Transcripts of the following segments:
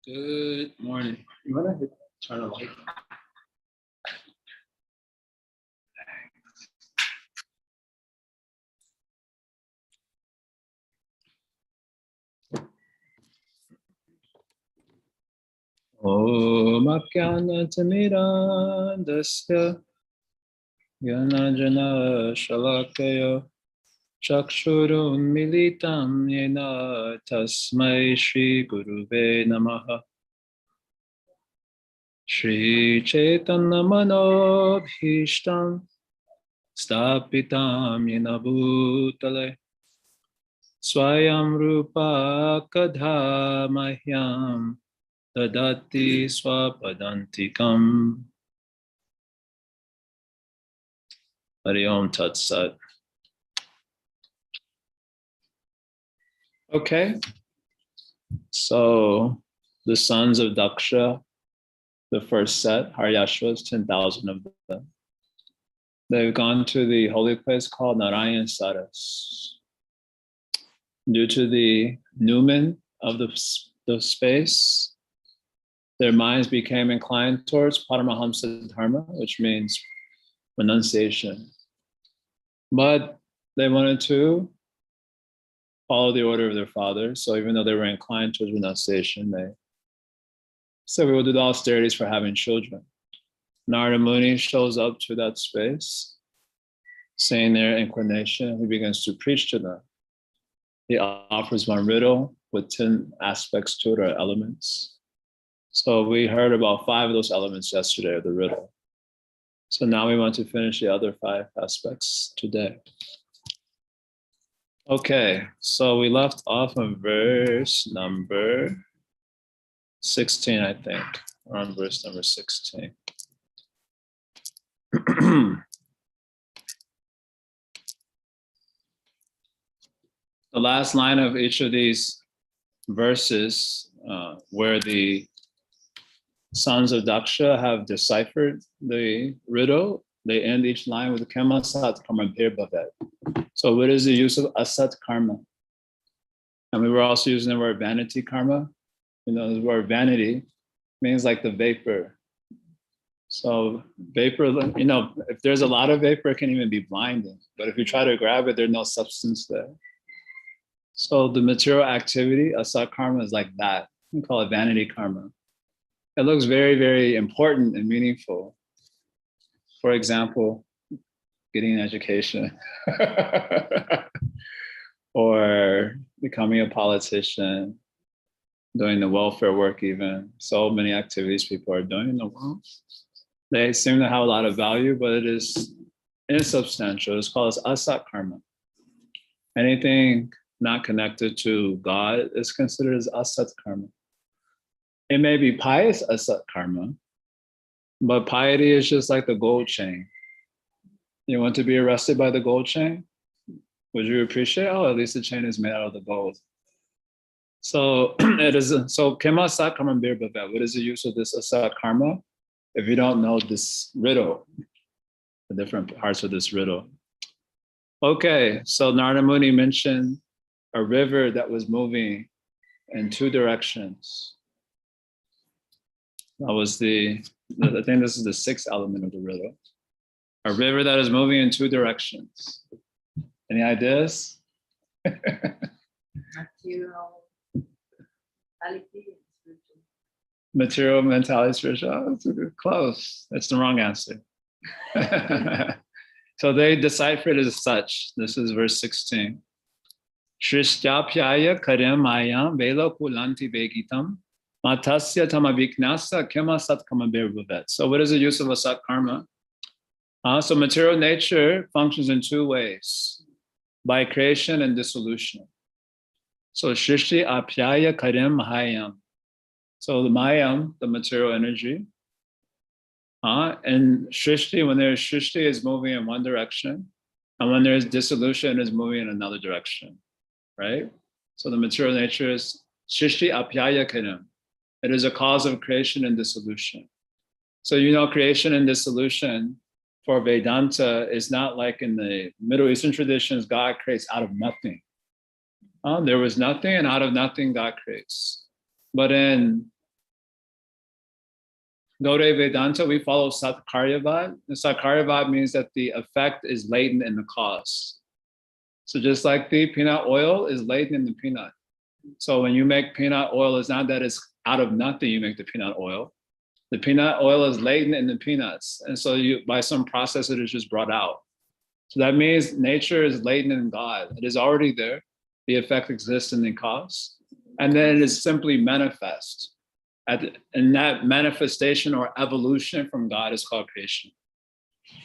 Good morning. You want to turn a light? Om Apyanantamidandasya Yanajana Shalakaya Chakshurun Militam Yena Tasmai Shri Guruve Namaha Shri Chaitanya Manobhishtam Stapitam Yena Bhutale Swayam Rupa Kadha Mahyam Tadati Swapadantikam. Hari Om Tat Sat. Okay, so the sons of Daksha, the first set, Haryashvas, 10,000 of them. They've gone to the holy place called Narayan Saras. Due to the numen of the space, their minds became inclined towards Paramahamsa Dharma, which means renunciation. But they wanted to follow the order of their father. So even though they were inclined towards renunciation, they said we will do the austerities for having children. Narada Muni shows up to that space, saying their inclination. He begins to preach to them. He offers one riddle with 10 aspects to it, or elements. So we heard about 5 of those elements yesterday of the riddle. So now we want to finish the other 5 aspects today. Okay, so we left off on verse number 16, I think. We're on verse number 16. The last line of each of these verses, where the sons of Daksha have deciphered the riddle, they end each line with Kema Sat Karma Bir Bhavet. So what is the use of asat karma? And we were also using the word vanity karma. You know, the word vanity means like the vapor. So vapor, you know, if there's a lot of vapor, it can even be blinding. But if you try to grab it, there's no substance there. So the material activity, asat karma, is like that. We call it vanity karma. It looks very, very important and meaningful. For example, getting an education or becoming a politician, doing the welfare work even. So many activities people are doing in the world. They seem to have a lot of value, but it is insubstantial. It's called asat karma. Anything not connected to God is considered as asat karma. It may be pious asat karma, but piety is just like the gold chain. You want to be arrested by the gold chain? Would you appreciate, oh, at least the chain is made out of the gold? So it is, so Kema Sat Karma Bir Bhavet. What is the use of this asat karma if you don't know this riddle, the different parts of this riddle? Okay, so Narada Muni mentioned a river that was moving in 2 directions. That was I think this is the 6th element of the riddle. A river that is moving in 2 directions. Any ideas? Material, mentality, spiritual. That's close. That's the wrong answer. So they decipher it as such. This is verse 16. Shrishtyapyaya karem mayam velo kulanti vegitam matasya tamaviknasa kema sat karma bir bhavet. So what is the use of asat karma? So material nature functions in 2 ways, by creation and dissolution. So Shrishti Apyaya Karim Mahayam. So the Mayam, the material energy, and Shrishti, when there's Shrishti, is moving in one direction, and when there's dissolution, is moving in another direction, right? So the material nature is Shrishti Apyaya Karim. It is a cause of creation and dissolution. So you know, creation and dissolution for Vedanta is not like in the Middle Eastern traditions, God creates out of nothing. There was nothing, and out of nothing, God creates. But in Gaudiya Vedanta, we follow Satkaryavad. And Satkaryavad means that the effect is latent in the cause. So just like the peanut oil is latent in the peanut. So when you make peanut oil, it's not that it's out of nothing you make the peanut oil. The peanut oil is latent in the peanuts. And so you, by some process, it is just brought out. So that means nature is latent in God. It is already there. The effect exists in the cause. And then it is simply manifest. And that manifestation or evolution from God is called creation.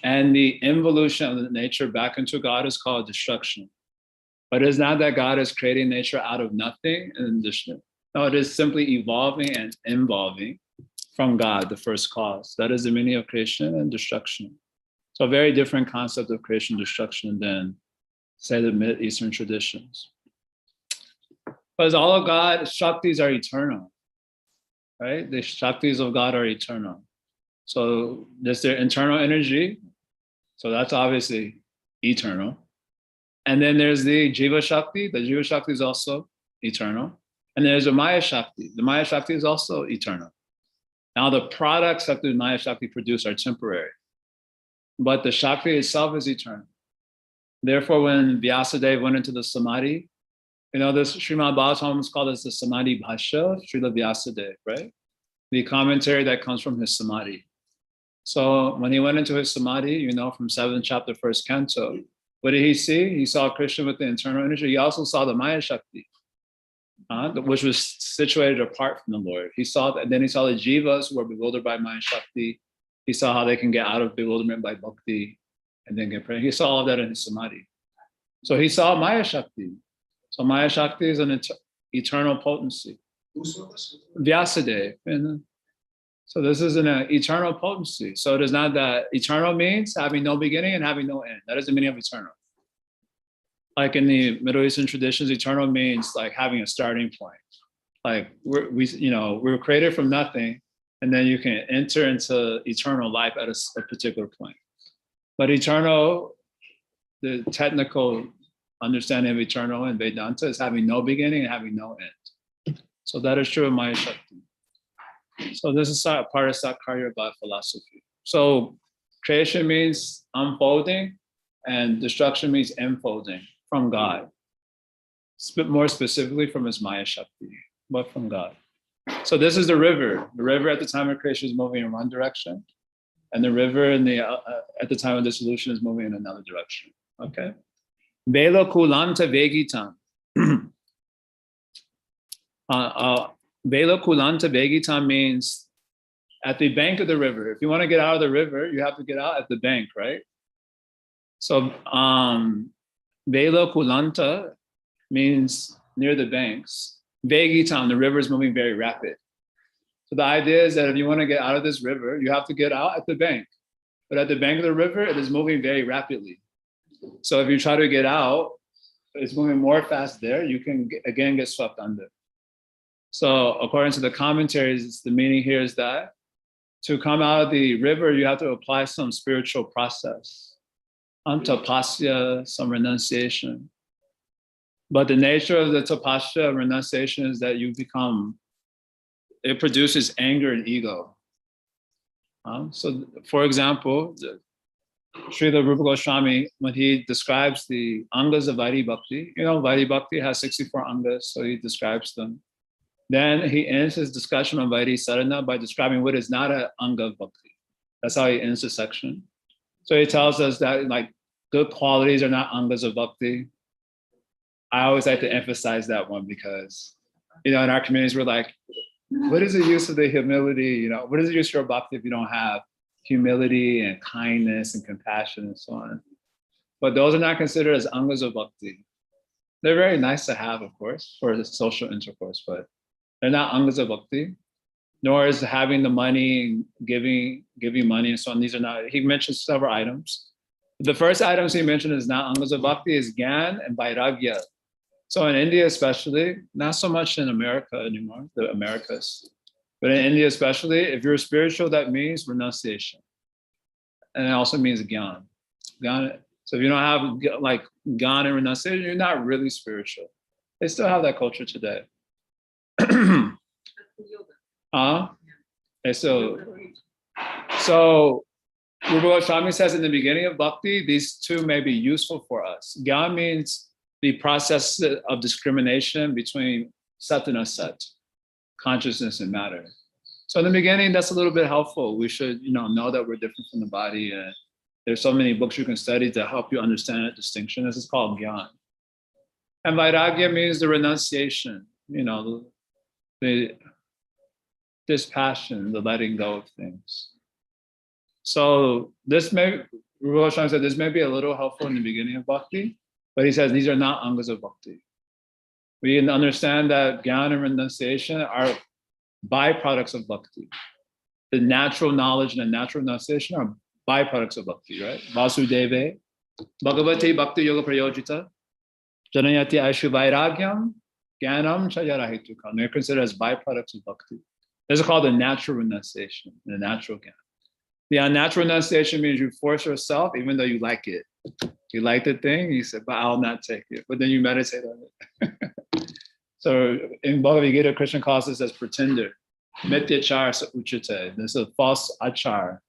And the involution of the nature back into God is called destruction. But it's not that God is creating nature out of nothing and destruction. No, it is simply evolving and involving from God, the first cause. That is the meaning of creation and destruction. So a very different concept of creation and destruction than, say, the Mid-Eastern traditions. Because all of God's Shaktis are eternal, right? The Shaktis of God are eternal. So there's their internal energy. So that's obviously eternal. And then there's the Jiva Shakti. The Jiva Shakti is also eternal. And there's the Maya Shakti. The Maya Shakti is also eternal. Now the products that the Maya Shakti produce are temporary, but the Shakti itself is eternal. Therefore, when Vyasadeva went into the Samadhi, you know, this Srimad Bhagavatam is called as the Samadhi Bhashya, Srila Vyasadeva, right? The commentary that comes from his Samadhi. So when he went into his Samadhi, you know, from 7th chapter, 1st canto, what did he see? He saw Krishna with the internal energy. He also saw the Maya Shakti, which was situated apart from the Lord. He saw that, and then he saw the jivas who were bewildered by Maya Shakti. He saw how they can get out of bewilderment by bhakti and then get praying. He saw all that in his Samadhi. So he saw Maya Shakti. So Maya Shakti is an eternal potency. Vyasadeva. So this is an eternal potency. So it is not that eternal means having no beginning and having no end. That is the meaning of eternal. Like in the Middle Eastern traditions, eternal means like having a starting point. Like we're created from nothing, and then you can enter into eternal life at a particular point. But eternal, the technical understanding of eternal in Vedanta is having no beginning and having no end. So that is true of Maya Shakti. So this is part of Satkaryavad philosophy. So creation means unfolding, and destruction means enfolding from God. More specifically from his Maya Shakti, but from God. So this is the river. The river at the time of creation is moving in one direction, and the river at the time of dissolution is moving in another direction. Okay. Vela kulanta vegitam. Vela kulanta vegitam means at the bank of the river. If you want to get out of the river, you have to get out at the bank, right? So Vela kulanta means near the banks. Vegitam, the river is moving very rapid. So the idea is that if you want to get out of this river, you have to get out at the bank. But at the bank of the river, it is moving very rapidly. So if you try to get out, it's moving more fast there, you can again get swept under. So according to the commentaries, the meaning here is that to come out of the river, you have to apply some spiritual process, tapasya, some renunciation. But the nature of the tapasya renunciation is that it produces anger and ego. So for example, Srila Rupa Goswami, when he describes the angas of Vaidhi Bhakti, Vaidhi Bhakti has 64 angas, so he describes them. Then he ends his discussion on Vaidhi Sadhana by describing what is not an anga of Bhakti. That's how he ends the section. So he tells us that like good qualities are not angas of Bhakti. I always like to emphasize that one because, in our communities, we're like, what is the use of the humility? What is the use of your Bhakti if you don't have humility and kindness and compassion and so on? But those are not considered as angas of Bhakti. They're very nice to have, of course, for the social intercourse, but they're not angas of Bhakti, nor is having the money, giving money and so on. These are not, he mentions several items. The first items he mentioned is not angas of Bhakti, is Gyan and Vairagya. So in India especially, not so much in America anymore, the Americas, but in India especially, if you're spiritual, that means renunciation. And it also means Gyan. So if you don't have like Gyan and renunciation, you're not really spiritual. They still have that culture today. They still, So Rupa Goswami says in the beginning of bhakti, these two may be useful for us. Gyan means the process of discrimination between sat and asat, consciousness and matter. So in the beginning, that's a little bit helpful. We should, know that we're different from the body. And there's so many books you can study to help you understand that distinction. This is called Gyan. And Vairagya means the renunciation, the dispassion, the letting go of things. So Rupa Goswami said this may be a little helpful in the beginning of bhakti, but he says these are not angas of bhakti. We can understand that Gyan and renunciation are byproducts of bhakti. The natural knowledge and the natural renunciation are byproducts of bhakti, right? Vasudeva, Bhagavati Bhakti Yoga Prayojita, Janayati Aishu Vairagyam, Gyanam Chayarahitukam. They're considered as byproducts of bhakti. This is called the natural renunciation, the natural Gyan. The unnatural renunciation means you force yourself, even though you like it. You like the thing, you say, but I'll not take it. But then you meditate on it. So in Bhagavad Gita, Krishna calls this as pretender. Mityachar uchite. This is a false achar,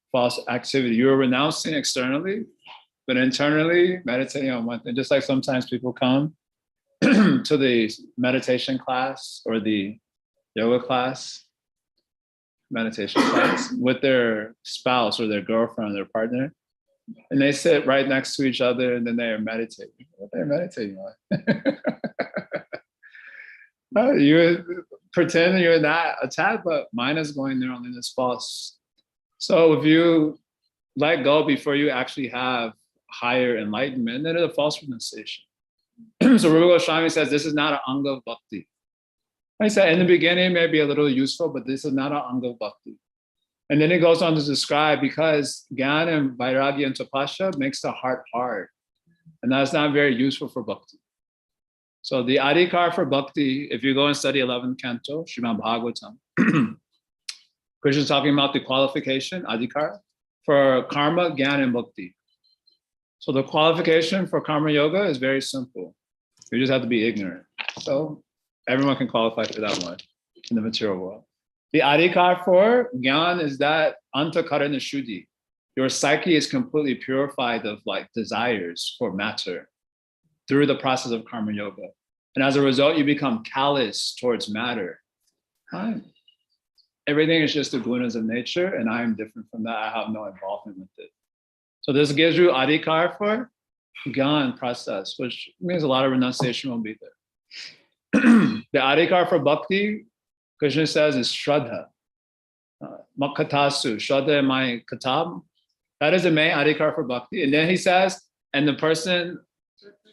false activity. You're renouncing externally, but internally meditating on one thing. Just like sometimes people come to the meditation class or the yoga class, meditation class with their spouse or their girlfriend or their partner, and they sit right next to each other and then they are meditating. What they're meditating on? You pretend you're not attacked, but mine is going there only this false. So if you let go before you actually have higher enlightenment, then it's a false renunciation. So Rupa Goswami says this is not an anga of bhakti. I said in the beginning it may be a little useful, but this is not an anga of bhakti. And then it goes on to describe because Gyan and Vairagya and Tapasya makes the heart hard. And that's not very useful for bhakti. So the adhikar for bhakti, if you go and study 11th canto, Srimad Bhagavatam, Krishna is talking about the qualification, adhikar, for karma, Gyan, and bhakti. So the qualification for karma yoga is very simple. You just have to be ignorant. So everyone can qualify for that one in the material world. The adhikar for Gyan is that antakarana shuddhi. Your psyche is completely purified of desires for matter through the process of karma yoga. And as a result, you become callous towards matter. Right? Everything is just the gunas of nature, and I am different from that. I have no involvement with it. So this gives you adhikar for Gyan process, which means a lot of renunciation will be there. The adhikar for bhakti, Krishna says, is shraddha. Makatasu, shraddha in my katab. That is the main adhikar for bhakti. And then he says, and the person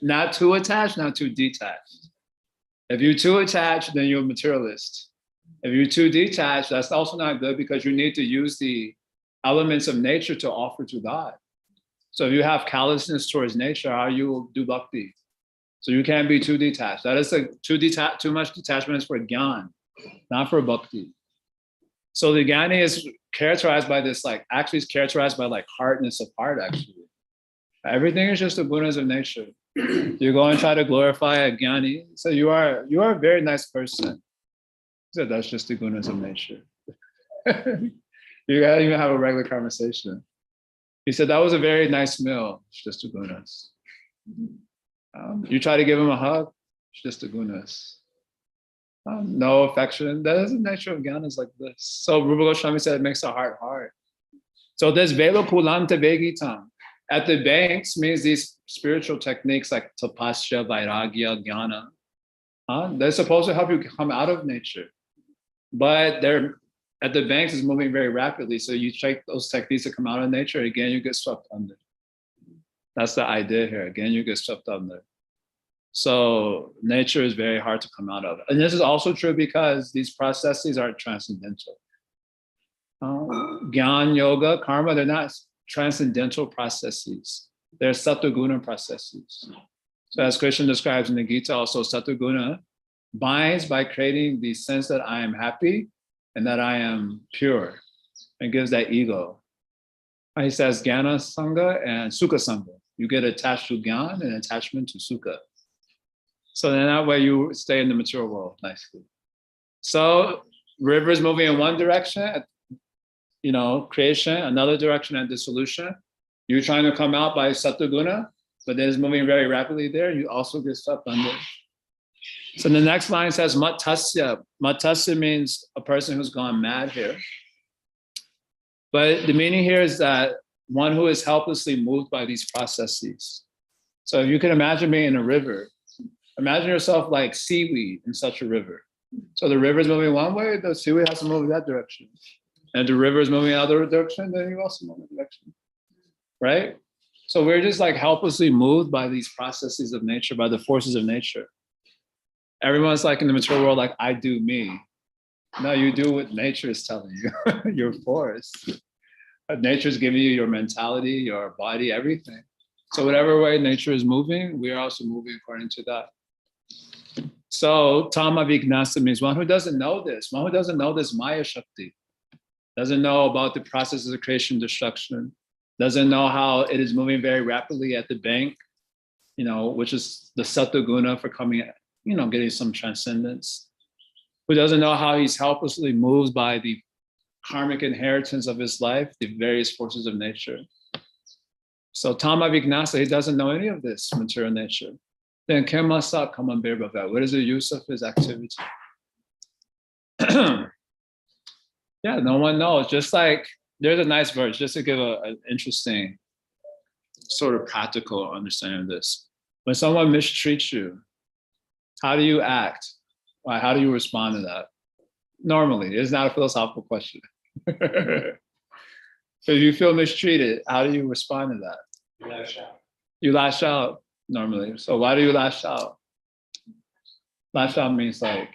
not too attached, not too detached. If you're too attached, then you're a materialist. If you're too detached, that's also not good because you need to use the elements of nature to offer to God. So if you have callousness towards nature, how you will do bhakti? So you can't be too detached. That is too much detachment is for Gyan, not for bhakti. So the Gyani is characterized by this, actually is characterized by hardness of heart, actually. Everything is just the gunas of nature. You go and try to glorify a Gyani. So you are a very nice person. So that's just the gunas of nature. You gotta even have a regular conversation. He said, that was a very nice meal. It's just the gunas. You try to give him a hug, it's just the gunas. No affection. That is the nature of Gyanas like this. So Rupa Goswami said it makes the heart hard. So this Vela Pulanta Vegitam. At the banks means these spiritual techniques like Tapasya, Vairagya, Jnana. They're supposed to help you come out of nature. But they're at the banks is moving very rapidly. So you take those techniques to come out of nature, again, you get swept under. That's the idea here. Again, you get swept under. So nature is very hard to come out of. And this is also true because these processes are transcendental. Gyan, yoga, karma, they're not transcendental processes. They're sattva-guna processes. So as Krishna describes in the Gita, also sattva-guna binds by creating the sense that I am happy and that I am pure. It gives that ego. He says Jnana Sangha and Sukha Sangha. You get attached to Gyan and attachment to Sukha. So then that way you stay in the material world nicely. So rivers moving in one direction, creation, another direction, and dissolution. You're trying to come out by Satoguna, but then it's moving very rapidly there. You also get stuck under. So the next line says matasya. Matasya means a person who's gone mad here. But the meaning here is that one who is helplessly moved by these processes. So if you can imagine being in a river, imagine yourself like seaweed in such a river. So the river is moving one way, the seaweed has to move in that direction. And the river is moving in another direction, then you also move in that direction, right? So we're just like helplessly moved by these processes of nature, by the forces of nature. Everyone's like in the material world, like, I do me. No, you do what nature is telling you, your force. Nature's giving you your mentality, your body, everything. So whatever way nature is moving, we are also moving according to that. So Tama Vignasa means one who doesn't know this, Maya Shakti, doesn't know about the processes of creation and destruction, doesn't know how it is moving very rapidly at the bank, which is the Satoguna for coming, getting some transcendence, who doesn't know how he's helplessly moved by the karmic inheritance of his life, the various forces of nature. So Tama Vignasa, he doesn't know any of this material nature. Then Kemasa Kamambir Bhavat, what is the use of his activity? Yeah, no one knows. Just like, there's a nice verse, just to give an interesting sort of practical understanding of this. When someone mistreats you, how do you act? How do you respond to that? Normally, it's not a philosophical question. So if you feel mistreated, how do you respond to that? You lash out. You lash out normally. So why do you lash out? Lash out means like,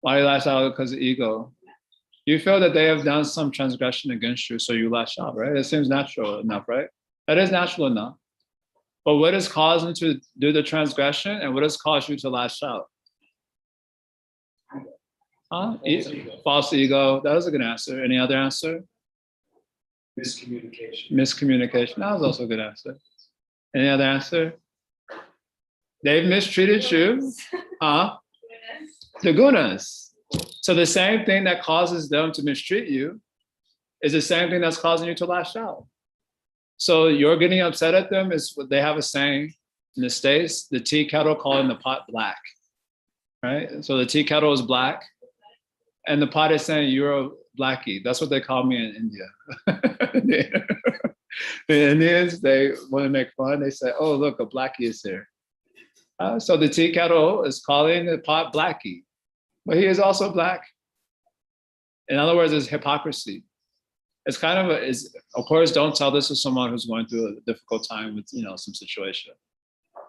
why do you lash out? Because of ego. You feel that they have done some transgression against you, so you lash out, right? It seems natural enough, right? That is natural enough. But what has caused them to do the transgression, and what has caused you to lash out? False ego. That was a good answer. Any other answer? Miscommunication. That was also a good answer. Any other answer? They've mistreated you. The gunas. So the same thing that causes them to mistreat you is the same thing that's causing you to lash out. So you're getting upset at them is what they have a saying in the States, the tea kettle calling the pot black, right? So the tea kettle is black and the pot is saying you're a blackie. That's what they call me in India. The Indians, they want to make fun. They say, oh, look, a blackie is here. So the tea kettle is calling the pot blackie, but he is also black. In other words, it's hypocrisy. It's kind of of course, don't tell this to someone who's going through a difficult time with, some situation.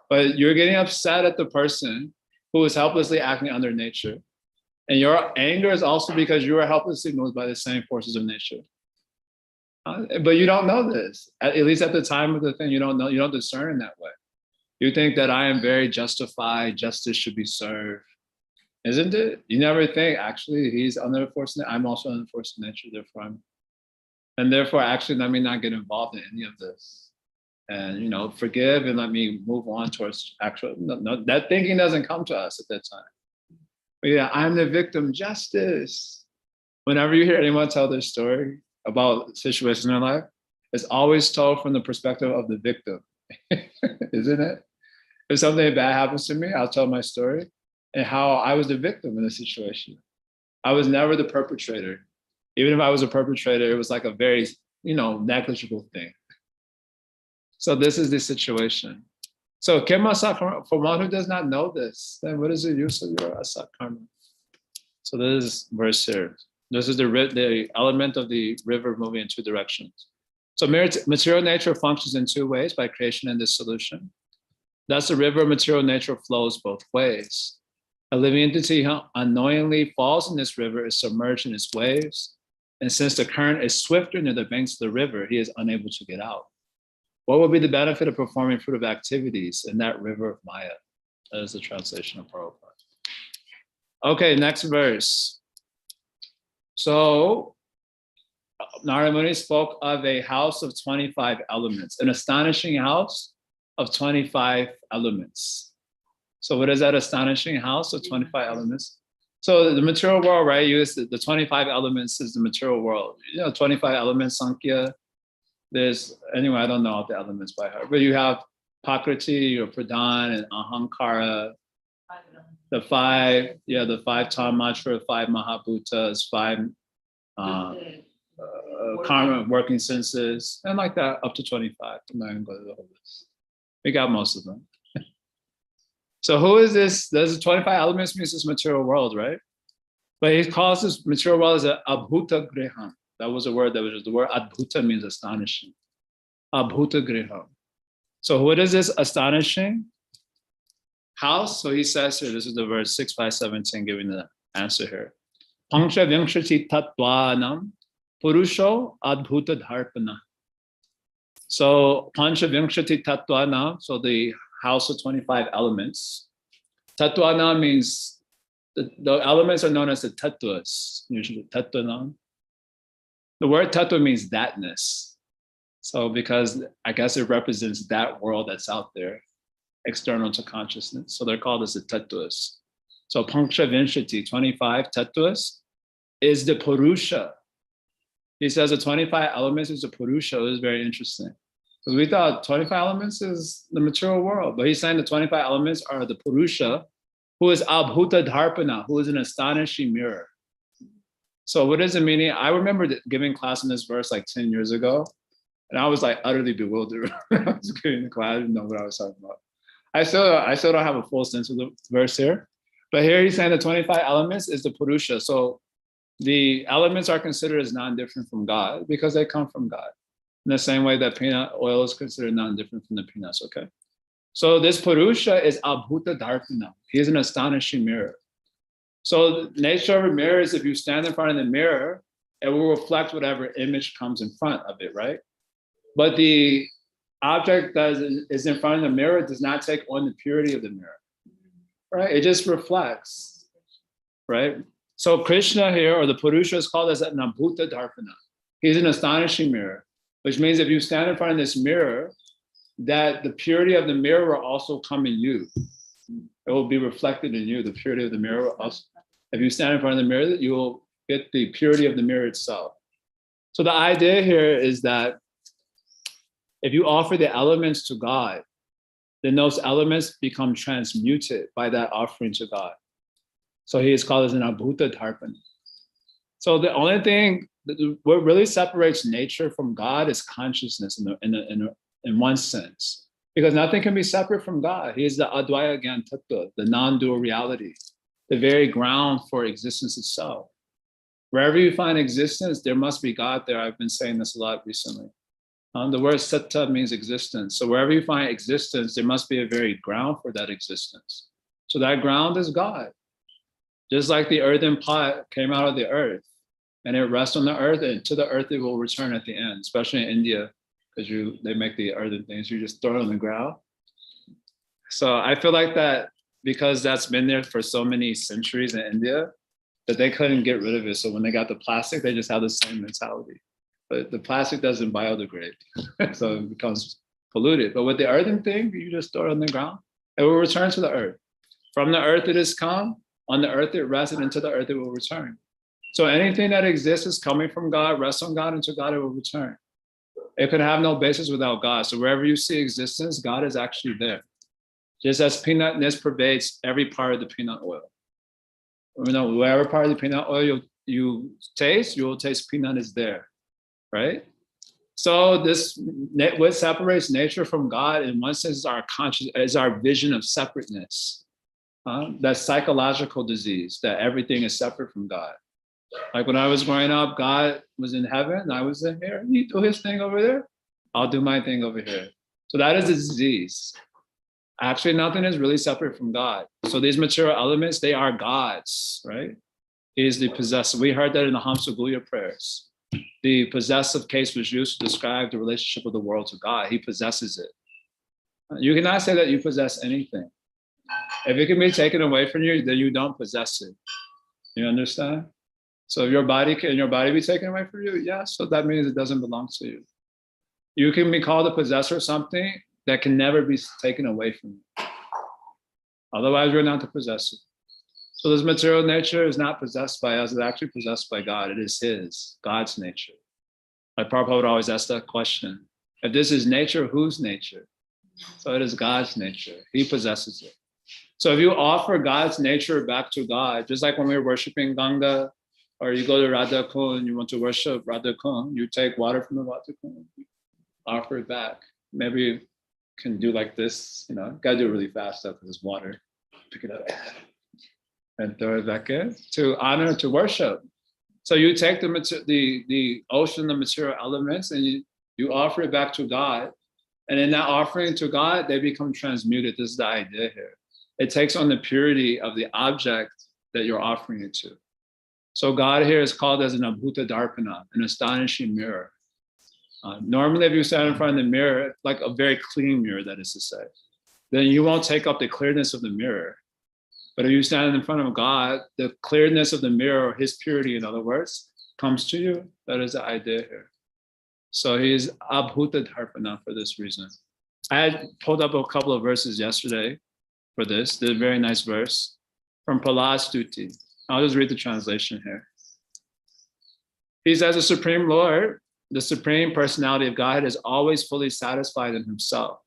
But you're getting upset at the person who is helplessly acting under nature. And your anger is also because you are helplessly moved by the same forces of nature. But you don't know this. At least at the time of the thing, you don't know, you don't discern in that way. You think that I am very justified, justice should be served. Isn't it? You never think, actually, he's under the force of nature, I'm also under the force of nature, therefore, actually, let me not get involved in any of this. And, forgive and let me move on towards actual, no, that thinking doesn't come to us at that time. But yeah, I'm the victim, justice. Whenever you hear anyone tell their story about situations in their life, it's always told from the perspective of the victim, isn't it? If something bad happens to me, I'll tell my story and how I was the victim in the situation. I was never the perpetrator. Even if I was a perpetrator, it was like a very, negligible thing. So this is the situation. So Kemasa, for one who does not know this, then what is the use of your asat karma? So this is verse here. This is the element of the river moving in two directions. So material nature functions in two ways, by creation and dissolution. Thus the river of material nature flows both ways. A living entity unknowingly falls in this river, is submerged in its waves. And since the current is swifter near the banks of the river, he is unable to get out. What would be the benefit of performing fruitive activities in that river of Maya? That is the translation of Prabhupada. Okay, next verse. So Narada Muni spoke of a house of 25 elements, an astonishing house of 25 elements. So what is that astonishing house of 25 elements? So the material world, right? The 25 elements is the material world. 25 elements, Sankhya. Anyway, I don't know all the elements by heart, but you have Prakriti or Pradhan and Ahankara, the five Tanmatra, five Mahabhutas, five karma working senses, and like that up to 25. I'm not going to go to the whole list. We got most of them. So who is this? There's 25 elements means this material world, right? But he calls this material world as a abhuta griham. That was a word that was just the word adbhuta means astonishing. Abhuta griham. So what is this astonishing house? So he says here, this is the verse 6, 5, 17, giving the answer here. Panksha Vyankshati Tattvanam Purusho Adbhuta Dharpana. So Pancha Vyankshati Tattvanam, so the house of 25 elements. Tattvanam means the elements are known as the tattvas, usually tattvanam. The word tattva means thatness. So because I guess it represents that world that's out there, external to consciousness. So they're called as the tattvas. So Panksha Vinshati, 25 tattvas, is the Purusha. He says the 25 elements is the Purusha. It is very interesting. Because we thought 25 elements is the material world, but he's saying the 25 elements are the Purusha, who is Abhuta Dharpana, who is an astonishing mirror. So what is the meaning? I remember giving class in this verse like 10 years ago, and I was like utterly bewildered. I was giving the class, I didn't know what I was talking about. I still don't have a full sense of the verse here, but here he's saying the 25 elements is the Purusha. So the elements are considered as non-different from God because they come from God. In the same way that peanut oil is considered non-different from the peanuts, okay? So this Purusha is Abhuta Dharpana. He is an astonishing mirror. So the nature of a mirror is if you stand in front of the mirror, it will reflect whatever image comes in front of it, right? But the object that is in front of the mirror does not take on the purity of the mirror, right? It just reflects, right? So Krishna here, or the Purusha, is called as an Abhuta Dharpana. He's an astonishing mirror, which means if you stand in front of this mirror, that the purity of the mirror will also come in you. It will be reflected in you, the purity of the mirror. Also, if you stand in front of the mirror, you will get the purity of the mirror itself. So the idea here is that if you offer the elements to God, then those elements become transmuted by that offering to God. So he is called as an Abhuta Dharpana. So the only thing, what really separates nature from God is consciousness in one sense, because nothing can be separate from God. He is the Advaya Gyan Tattva, the non-dual reality, the very ground for existence itself. Wherever you find existence, there must be God there. I've been saying this a lot recently. The word satta means existence. So wherever you find existence, there must be a very ground for that existence. So that ground is God. Just like the earthen pot came out of the earth and it rests on the earth, and to the earth it will return at the end, especially in India, because they make the earthen things, you just throw it on the ground. So I feel like that because that's been there for so many centuries in India, that they couldn't get rid of it. So when they got the plastic, they just have the same mentality. But the plastic doesn't biodegrade, so it becomes polluted. But with the earthen thing, you just throw it on the ground, it will return to the earth. From the earth it has come, on the earth it rests, and into the earth it will return. So anything that exists is coming from God, rests on God, and to God it will return. It could have no basis without God. So wherever you see existence, God is actually there. Just as peanutness pervades every part of the peanut oil. Wherever part of the peanut oil you taste, you will taste peanut is there, right? So what separates nature from God in one sense is our vision of separateness. That psychological disease, that everything is separate from God. Like when I was growing up, God was in heaven and I was in here. He do his thing over there, I'll do my thing over here. So that is a disease. Actually, nothing is really separate from God. So these material elements, they are God's, right? He is the possessor. We heard that in the Hamsa prayers. The possessive case was used to describe the relationship of the world to God. He possesses it. You cannot say that you possess anything. If it can be taken away from you, then you don't possess it. You understand? So if can your body be taken away from you? Yes. So that means it doesn't belong to you. You can be called a possessor of something that can never be taken away from you. Otherwise, you're not the possessor. So this material nature is not possessed by us, it's actually possessed by God. It is God's nature. Like Prabhupada would always ask that question. If this is nature, whose nature? So it is God's nature. He possesses it. So if you offer God's nature back to God, just like when we were worshiping Ganga, or you go to Radha Kund and you want to worship Radha Kund, you take water from the Radha Kund, offer it back. Maybe you can do like this, gotta do it really fast though, because it's water. Pick it up and throw it back in to honor, to worship. So you take the ocean, the material elements, and you offer it back to God. And in that offering to God, they become transmuted. This is the idea here. It takes on the purity of the object that you're offering it to. So God here is called as an abhuta darpana, an astonishing mirror. Normally, if you stand in front of the mirror, like a very clean mirror, that is to say, then you won't take up the clearness of the mirror. But if you stand in front of God, the clearness of the mirror, or his purity, in other words, comes to you. That is the idea here. So he is abhuta dharpana for this reason. I had pulled up a couple of verses yesterday for this. This is a very nice verse from Prahlad Stuti. I'll just read the translation here. He says, the Supreme Lord, the Supreme Personality of Godhead, is always fully satisfied in himself.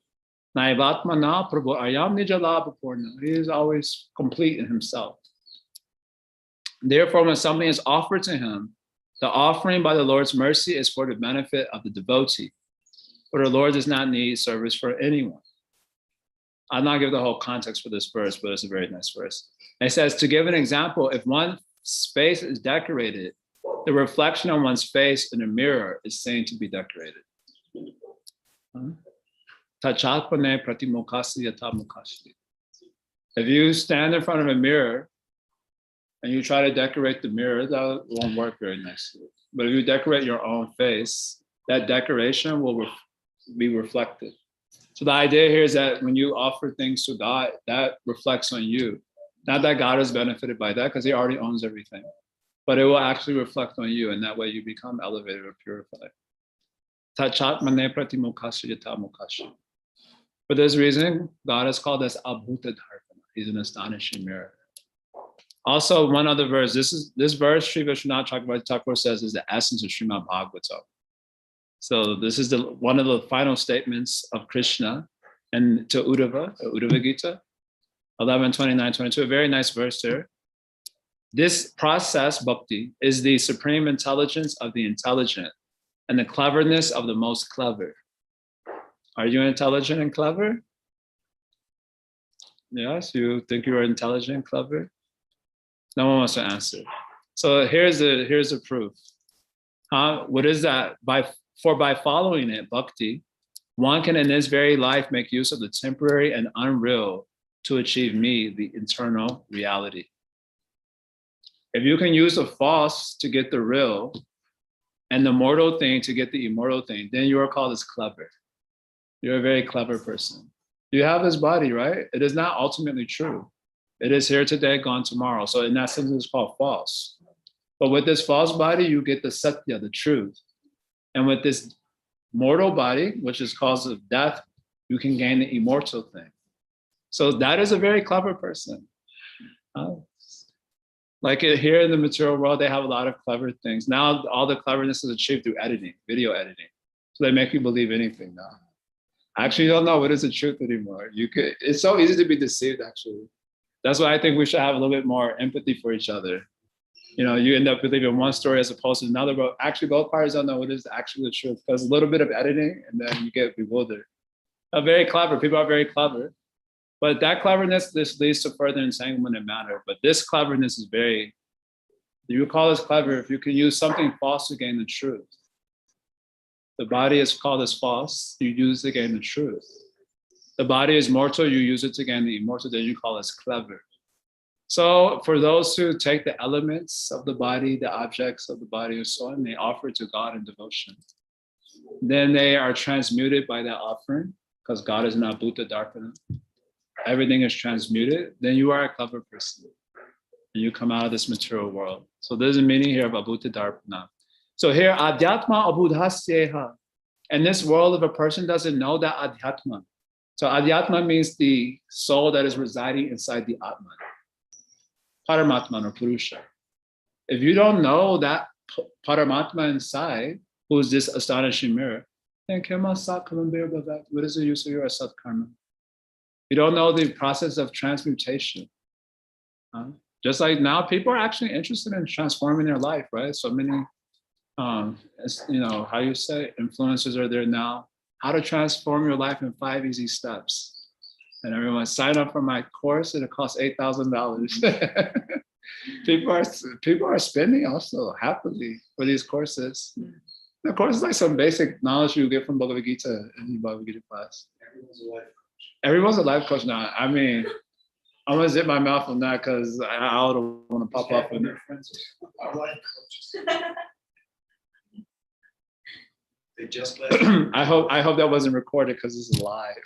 Naivatmana Prabhu Ayam Nijalabhapurna. He is always complete in himself. Therefore, when something is offered to him, the offering by the Lord's mercy is for the benefit of the devotee. For the Lord does not need service for anyone. I'll not give the whole context for this verse, but it's a very nice verse. And it says, to give an example, if one's face is decorated, the reflection on one's face in a mirror is saying to be decorated. Tachatpane pratimokasi yatamukasi. If you stand in front of a mirror and you try to decorate the mirror, that won't work very nicely. But if you decorate your own face, that decoration will be reflected. So the idea here is that when you offer things to God, that reflects on you. Not that God is benefited by that, because he already owns everything. But it will actually reflect on you, and that way you become elevated or purified. Tachatmane pratimokasi yatamukasi. For this reason, God is called as abhuta dharpana. He's an astonishing mirror. Also, one other verse. This verse, Sri Vishwanath Chakravarti Thakur says, is the essence of Srimad Bhagavatam. So this is one of the final statements of Krishna and to Uddhava Gita, 11:29-22. A very nice verse there. This process, bhakti, is the supreme intelligence of the intelligent and the cleverness of the most clever. Are you intelligent and clever? Yes, you think you are intelligent and clever? No one wants to answer. So here's a proof. What is that? By following it, bhakti, one can in this very life make use of the temporary and unreal to achieve me, the eternal reality. If you can use the false to get the real and the mortal thing to get the immortal thing, then you are called as clever. You're a very clever person. You have this body, right? It is not ultimately true. It is here today, gone tomorrow. So in that sense, it's called false. But with this false body, you get the satya, the truth. And with this mortal body, which is cause of death, you can gain the immortal thing. So that is a very clever person. Like here in the material world, they have a lot of clever things. Now all the cleverness is achieved through editing, video editing. So they make you believe anything now. Actually, you don't know what is the truth anymore. It's so easy to be deceived, actually. That's why I think we should have a little bit more empathy for each other. You end up believing one story as opposed to another, but actually both parties don't know what is actually the truth, because a little bit of editing and then you get bewildered. Very clever, people are very clever, but that cleverness, this leads to further entanglement and matter. But this cleverness is you call this clever if you can use something false to gain the truth. The body is called as false, you use to gain the truth. The body is mortal, you use it to gain the immortal, then you call it clever. So for those who take the elements of the body, the objects of the body and so on, they offer it to God in devotion. Then they are transmuted by that offering, because God is not Bhuta Darpana. Everything is transmuted, then you are a clever person. And you come out of this material world. So there's a meaning here of Abhuta Darpana. So here, Adhyatma Abhudhasyeha. In this world, if a person doesn't know that Adhyatma, so Adhyatma means the soul that is residing inside the Atman. Paramatman or Purusha. If you don't know that Paramatma inside, who is this astonishing mirror, then what is the use of your asat karma? You don't know the process of transmutation. Just like now, people are actually interested in transforming their life, right? So many, how you say, influencers are there now. How to transform your life in 5 easy steps. And everyone sign up for my course, and it costs $8,000. people are spending also happily for these courses. The course is like some basic knowledge you get from Bhagavad Gita in the Bhagavad Gita class. Everyone's a life coach now. I mean, I'm gonna zip my mouth on that because I don't want to pop up. Our life coaches. They just let I hope that wasn't recorded because this is live.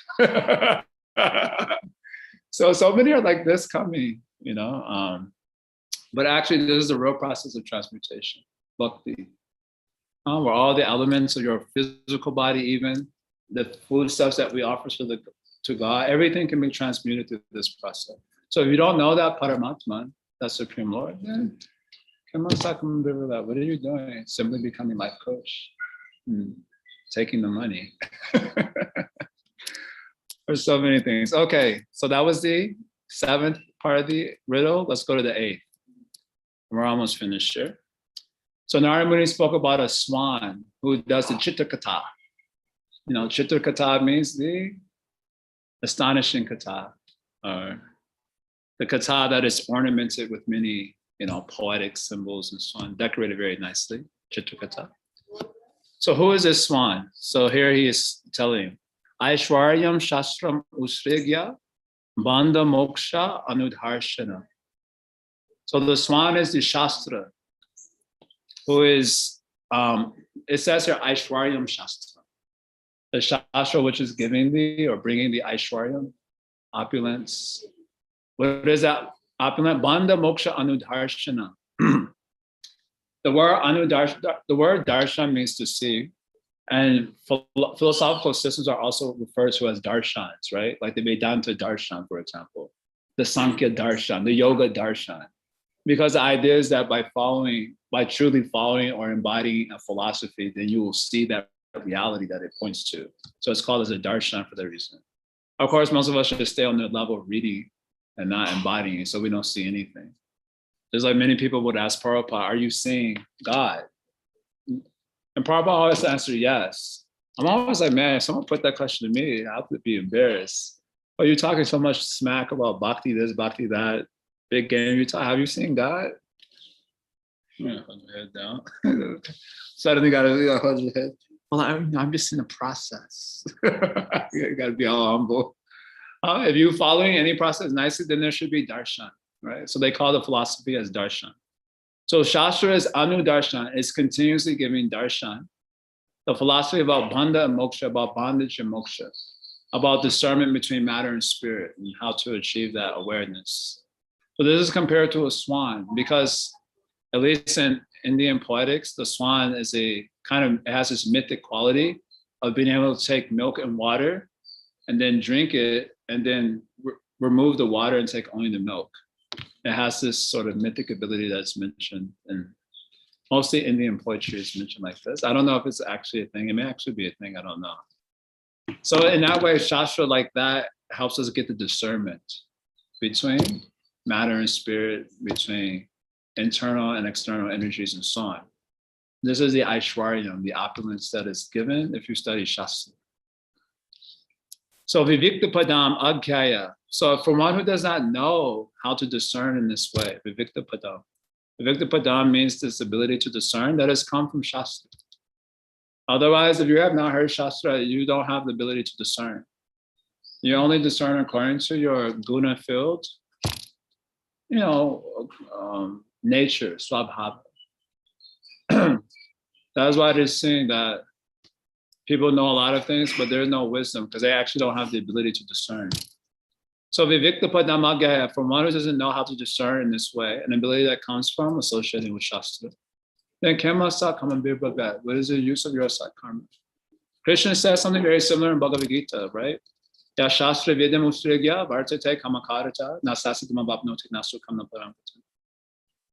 So many are like this coming, but actually this is a real process of transmutation, bhakti, where all the elements of your physical body, even the foodstuffs that we offer to God, everything can be transmuted through this process. So if you don't know that Paramatman, that Supreme Lord, then what are you doing? Simply becoming life coach, taking the money. There's so many things. Okay, so that was the 7th part of the riddle. Let's go to the 8th. We're almost finished here. So Narada Muni spoke about a swan who does the Chitta Katha. Chitta Katha means the astonishing katha, or the katha that is ornamented with many, poetic symbols and so on, decorated very nicely. Chitta Katha. So who is this swan? So here he is telling, Aishwaryam Shastram Usrigya Bandha Moksha Anudharshana. So the swan is the Shastra, who is, it says here Aishwaryam Shastra. The Shastra which is giving thee or bringing the Aishwaryam, opulence. What is that opulent? Bandha Moksha Anudharshana. The word darshan means to see. And philosophical systems are also referred to as darshans, right? Like the Vedanta darshan, for example, the Sankhya darshan, the yoga darshan. Because the idea is that by truly following or embodying a philosophy, then you will see that reality that it points to. So it's called as a darshan for that reason. Of course, most of us should stay on the level of reading and not embodying, so we don't see anything. Just like many people would ask Prabhupada, are you seeing God? And Prabhupada always answer yes. I'm always like, man, if someone put that question to me, I would be embarrassed. Oh, you're talking so much smack about bhakti this, bhakti that, big game. Have you seen God? Yeah, hold your head down. Suddenly gotta hold your head. Well, I'm just in the process. You gotta be all humble. If you're following any process nicely, then there should be darshan, right? So they call the philosophy as darshan. So Shastra is Anu Darshan, it's continuously giving darshan. The philosophy about bandha and moksha, about bondage and moksha, about discernment between matter and spirit and how to achieve that awareness. So this is compared to a swan because at least in Indian poetics, the swan is it has this mythic quality of being able to take milk and water and then drink it and then remove the water and take only the milk. It has this sort of mythic ability that's mentioned, and mostly Indian poetry is mentioned like this. I don't know if it's actually a thing. It may actually be a thing. I don't know. So in that way, Shastra like that helps us get the discernment between matter and spirit, between internal and external energies and so on. This is the Aishwaryam, the opulence that is given if you study Shastra. So Vivikta Padam Aghyaya. So for one who does not know how to discern in this way, Vivikta Padam. Vivikta Padam means this ability to discern that has come from Shastra. Otherwise, if you have not heard Shastra, you don't have the ability to discern. You only discern according to your guna-filled, nature, swabhava. That's why it is saying that people know a lot of things, but there's no wisdom because they actually don't have the ability to discern. So Vivikta Padamagaya, from one who doesn't know how to discern in this way, an ability that comes from associating with Shastra, then Kemasa Kamambir. What is the use of your asat karma? Krishna says something very similar in Bhagavad Gita, right? Ya Shastra Vedam Ustrigya Vartate Kamakarata Nasasitam Bapnoti Nasu Kamnaparam.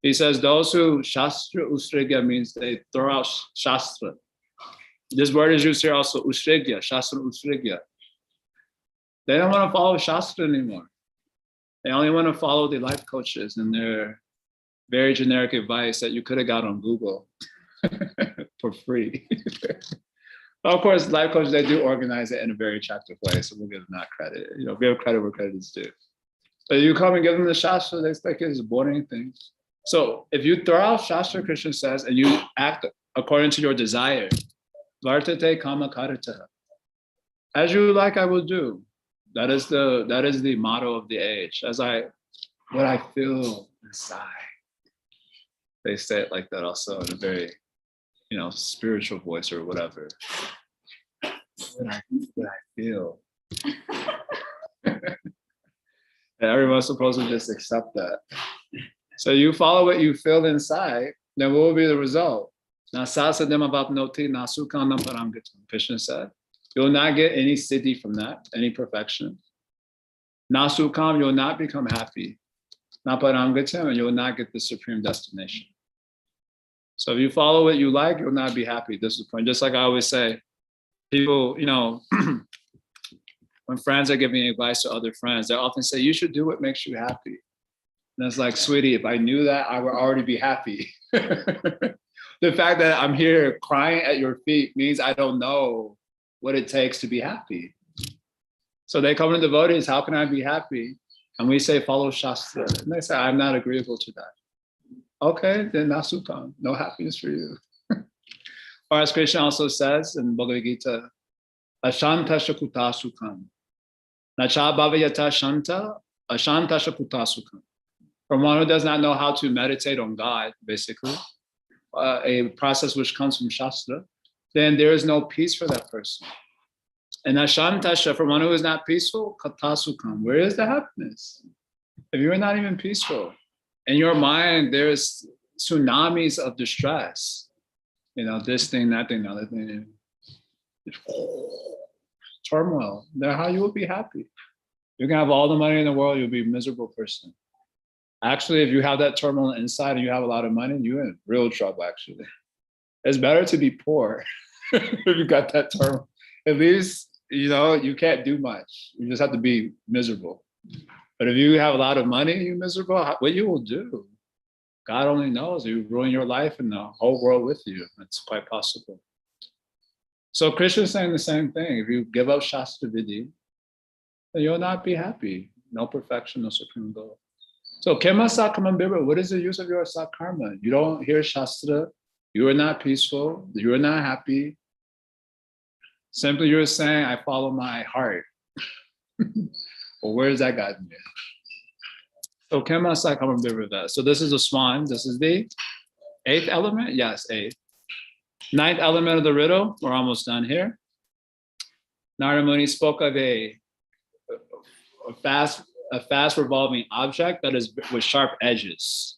He says those who Shastra Usrigya means they throw out Shastra. This word is used here also, Usrigya, Shastra Usrigya. They don't want to follow Shastra anymore. They only want to follow the life coaches and their very generic advice that you could have got on Google for free. Of course, life coaches, they do organize it in a very attractive way, so we'll give them that credit. You know, give credit where credit is due. But you come and give them the Shastra, they think it's boring things. So if you throw out Shastra, Krishna says, and you act according to your desire, vartate kama karita. As you like, I will do. That is the motto of the age. What I feel inside. They say it like that also in a very, spiritual voice or whatever. What I feel. And everyone's supposed to just accept that. So you follow what you feel inside, then what will be the result? Krishna said, you'll not get any siddhi from that, any perfection. Nasukam, you'll not become happy. Naparamgatam, and you'll not get the supreme destination. So if you follow what you like, you'll not be happy. This is the point. Just like I always say, people, when friends are giving advice to other friends, they often say, you should do what makes you happy. And it's like, sweetie, if I knew that, I would already be happy. The fact that I'm here crying at your feet means I don't know what it takes to be happy. So they come to devotees, how can I be happy? And we say, follow Shastra. And they say, I'm not agreeable to that. Okay, then nasukam, no happiness for you. Or as Krishna also says in Bhagavad Gita, ashanta shakuta sukam. Nacha bhavayata shanta, ashanta shakuta sukam. For one who does not know how to meditate on God, basically, a process which comes from Shastra, then there is no peace for that person. And ashantasha, for one who is not peaceful, katasukam, where is the happiness? If you're not even peaceful, in your mind, there's tsunamis of distress. This thing, that thing, the other thing. Turmoil. Then how you will be happy? You can have all the money in the world, you'll be a miserable person. Actually, if you have that turmoil inside and you have a lot of money, you're in real trouble, actually. It's better to be poor if you got that turmoil. At least, you can't do much. You just have to be miserable. But if you have a lot of money and you're miserable, what you will do, God only knows. You ruin your life and the whole world with you. It's quite possible. So Krishna is saying the same thing. If you give up Shastra Vidhi, then you'll not be happy. No perfection, no supreme goal. So Kema Sakarma Bibra, what is the use of your Sakarma? You don't hear Shastra, you are not peaceful, you are not happy. Simply you're saying, I follow my heart. Well, where has that gotten you? So Kema Sakarma Bibra. So this is a swan. This is the 8th element? Yes, 8th. 9th element of the riddle. We're almost done here. Narada Muni spoke of a fast revolving object that is with sharp edges.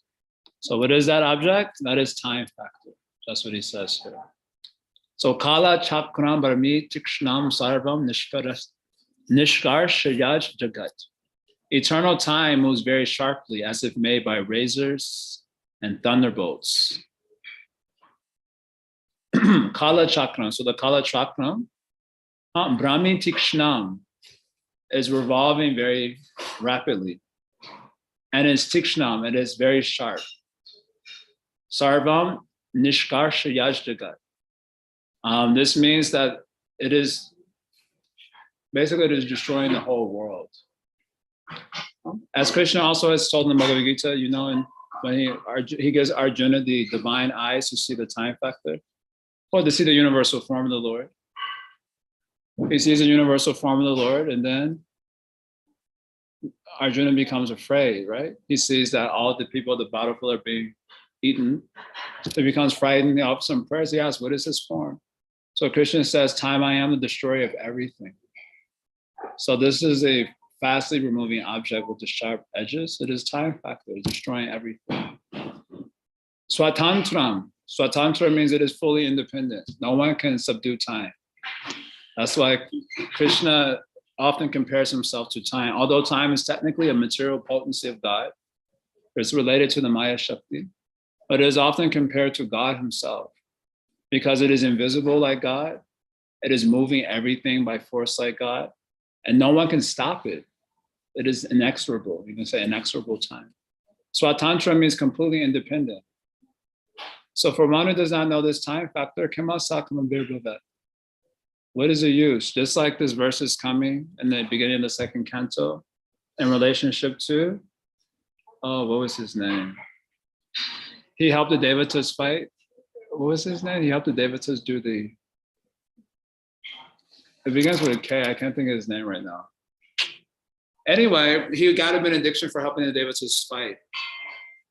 So what is that object? That is time factor. That's what he says here. So kala chakram barmi tikshnam sarvam nishkarshayaj jagat. Eternal time moves very sharply as if made by razors and thunderbolts. Kala chakram. So the kala chakram, brahmi tikshnam, is revolving very rapidly. And it's tikshnam, it is very sharp. Sarvam nishkarsha yajjagat. This means that it is destroying the whole world. As Krishna also has told in the Bhagavad Gita, when he gives Arjuna the divine eyes to see the time factor, or to see the universal form of the Lord. He sees the universal form of the Lord, and then Arjuna becomes afraid, right? He sees that all the people at the battlefield are being eaten. He becomes frightened. He offers some prayers. He asks, what is this form? So Krishna says, time I am the destroyer of everything. So this is a fastly removing object with the sharp edges. It is time factor, it's destroying everything. Swatantram. Swatantra means it is fully independent. No one can subdue time. That's why Krishna often compares himself to time. Although time is technically a material potency of God, It's related to the Maya Shakti, but it is often compared to God himself because it is invisible like God. It is moving everything by force like God, and no one can stop it. It is inexorable. You can say inexorable time. Swatantra means completely independent. So for one who does not know this time factor, what is the use? Just like this verse is coming in the beginning of the second canto in relationship to, what was his name? He helped the Devatas fight. What was his name? He helped the Devatas do it begins with a K. I can't think of his name right now. Anyway, he got a benediction for helping the Devatas fight.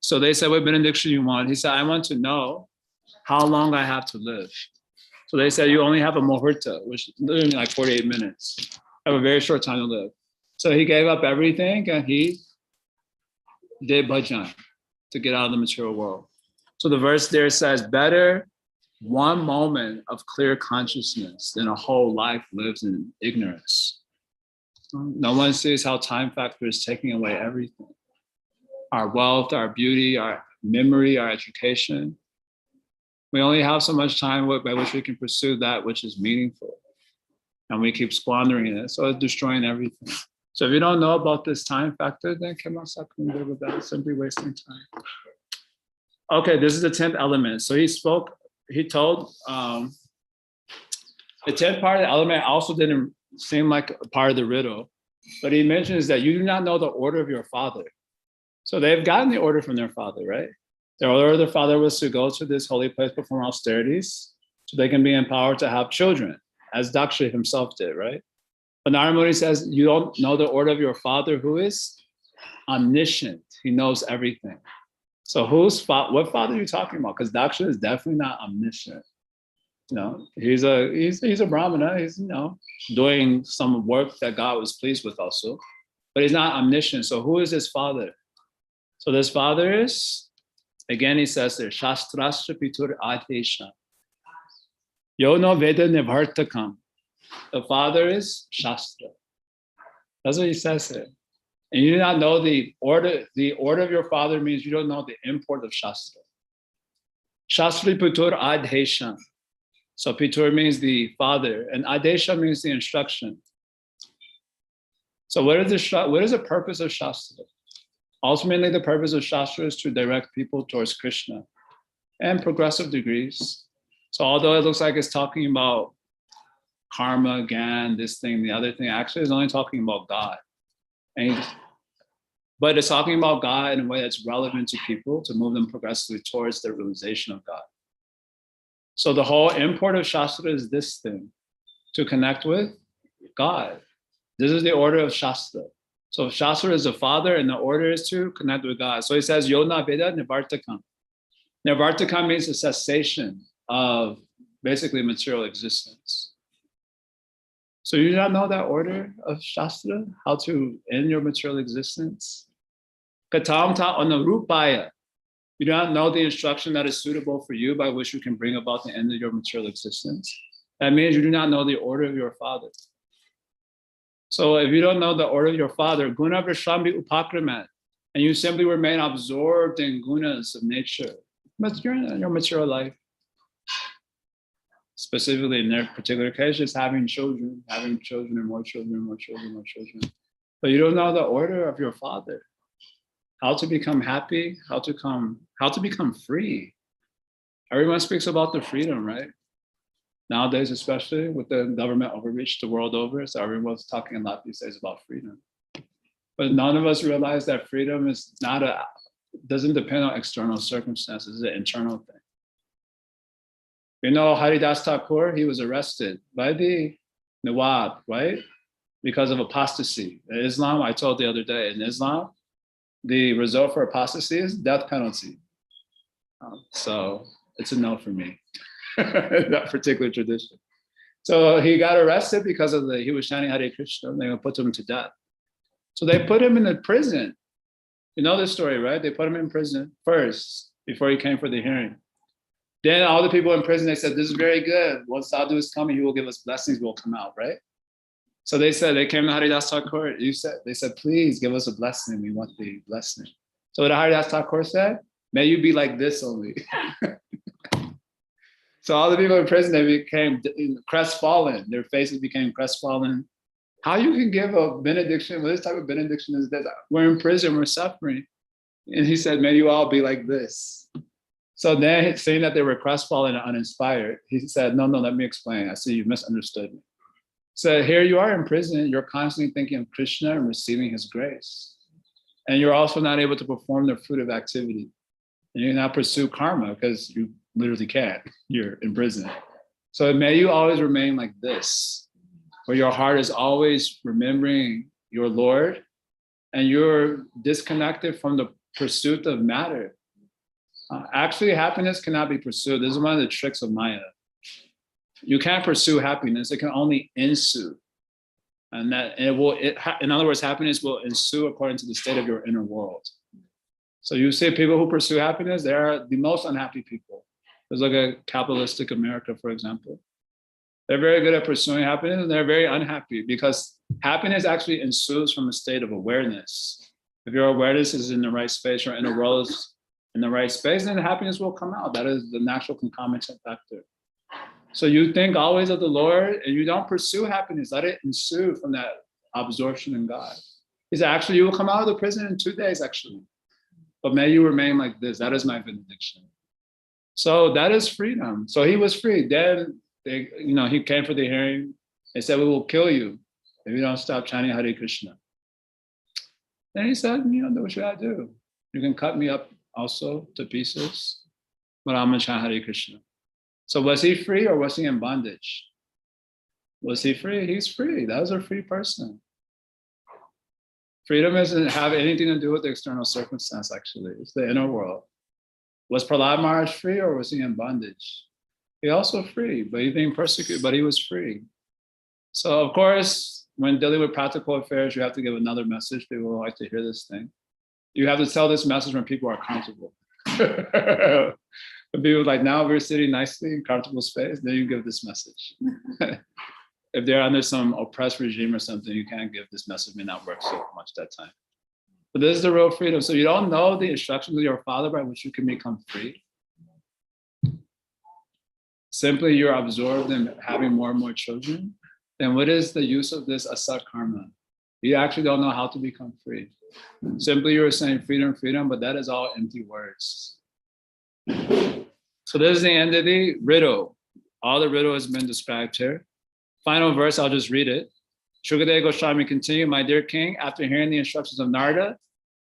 So they said, what benediction you want? He said, I want to know how long I have to live. So they said, you only have a muhurta, which is literally like 48 minutes. I have a very short time to live. So he gave up everything and he did bhajan to get out of the material world. So the verse there says, better one moment of clear consciousness than a whole life lives in ignorance. No one sees how time factor is taking away everything. Our wealth, our beauty, our memory, our education. We only have so much time by which we can pursue that which is meaningful. And we keep squandering it. So it's destroying everything. So if you don't know about this time factor, then it's simply wasting time. Okay, this is the 10th element. So he told, the 10th part of the element also didn't seem like a part of the riddle, but he mentions that you do not know the order of your father. So they've gotten the order from their father, right? The order of their father was to go to this holy place, perform austerities, so they can be empowered to have children, as Daksha himself did, right? But Naramuni says, you don't know the order of your father, who is omniscient. He knows everything. So what father are you talking about? Because Daksha is definitely not omniscient. You know, he's a brahmana. He's, doing some work that God was pleased with also, but he's not omniscient. So who is his father? So this father is, again, he says there, Shastrastra Pitur Adesha. Yo no Veda Nibhartakam. The father is Shastra. That's what he says there. And you do not know the order. The order of your father means you don't know the import of Shastra. Shastri Pitur Adesha. So Pitur means the father, and Adesha means the instruction. So what is the purpose of Shastra? Ultimately, the purpose of Shastra is to direct people towards Krishna and progressive degrees. So although it looks like it's talking about karma, Gyan, this thing, the other thing, actually it's only talking about God. But it's talking about God in a way that's relevant to people to move them progressively towards the realization of God. So the whole import of Shastra is this thing, to connect with God. This is the order of Shastra. So Shastra is the father and the order is to connect with God. So he says, Yona Veda Nivartakam. Nivartakam means the cessation of basically material existence. So you do not know that order of Shastra, how to end your material existence? Katam ta anarupaya. You do not know the instruction that is suitable for you by which you can bring about the end of your material existence. That means you do not know the order of your father. So if you don't know the order of your father, guna vrishlambi upakramat, and you simply remain absorbed in gunas of nature, but you're in your material life. Specifically in their particular case, just having children and more children. But you don't know the order of your father. How to become happy, how to become free. Everyone speaks about the freedom, right? Nowadays, especially with the government overreach the world over, so everyone's talking a lot these days about freedom. But none of us realize that freedom is doesn't depend on external circumstances, it's an internal thing. You know, Haridas Thakur, he was arrested by the Nawab, right? Because of apostasy. In Islam, I told the other day, in Islam, the result for apostasy is death penalty. So it's a no for me, that particular tradition. So he got arrested because he was chanting Hare Krishna, and they would put him to death. So they put him in a prison. You know this story, right? They put him in prison first before he came for the hearing. Then all the people in prison, they said, this is very good. Once Sadhu is coming, he will give us blessings, we'll come out, right? So they came to Haridas Thakur, they said, please give us a blessing. We want the blessing. So what Haridas Thakur said, may you be like this only. So all the people in prison, they became crestfallen. Their faces became crestfallen. How you can give a benediction? Well, this type of benediction is that we're in prison, we're suffering. And he said, may you all be like this. So then, saying that they were crestfallen and uninspired, he said, no, let me explain. I see you misunderstood me. So here you are in prison, you're constantly thinking of Krishna and receiving his grace. And you're also not able to perform the fruit of activity. And you not pursue karma because you literally can't. You're in prison. So may you always remain like this, where your heart is always remembering your Lord and you're disconnected from the pursuit of matter. Actually, happiness cannot be pursued. This is one of the tricks of Maya. You can't pursue happiness. It can only ensue. And that it will, in other words, happiness will ensue according to the state of your inner world. So you see people who pursue happiness, they are the most unhappy people. There's like a capitalistic America, for example. They're very good at pursuing happiness and they're very unhappy because happiness actually ensues from a state of awareness. If your awareness is in the right space, your inner world is in the right space, then happiness will come out. That is the natural concomitant factor. So you think always of the Lord and you don't pursue happiness. Let it ensue from that absorption in God. He said, actually, you will come out of the prison in 2 days, actually. But may you remain like this. That is my benediction. So that is freedom. So he was free. Then he came for the hearing. They said, we will kill you if you don't stop chanting Hare Krishna. Then he said, what should I do? You can cut me up also to pieces, but I'm going to chant Hare Krishna. So was he free or was he in bondage? Was he free? He's free. That was a free person. Freedom doesn't have anything to do with the external circumstance, actually. It's the inner world. Was Prahlad Maharaj free or was he in bondage? He also free, but he's being persecuted, but he was free. So of course, when dealing with practical affairs, you have to give another message. People will like to hear this thing. You have to tell this message when people are comfortable. When people are like, now we're sitting nicely in comfortable space, then you give this message. If they're under some oppressed regime or something, you can't give this message, may not work so much that time. But this is the real freedom. So you don't know the instructions of your Father by which you can become free. Simply you're absorbed in having more and more children. Then what is the use of this asat karma? You actually don't know how to become free. Simply you're saying freedom, freedom, but that is all empty words. So this is the end of the riddle. All the riddle has been described here. Final verse, I'll just read it. Shukadeva Goswami continued, my dear king, after hearing the instructions of Narada,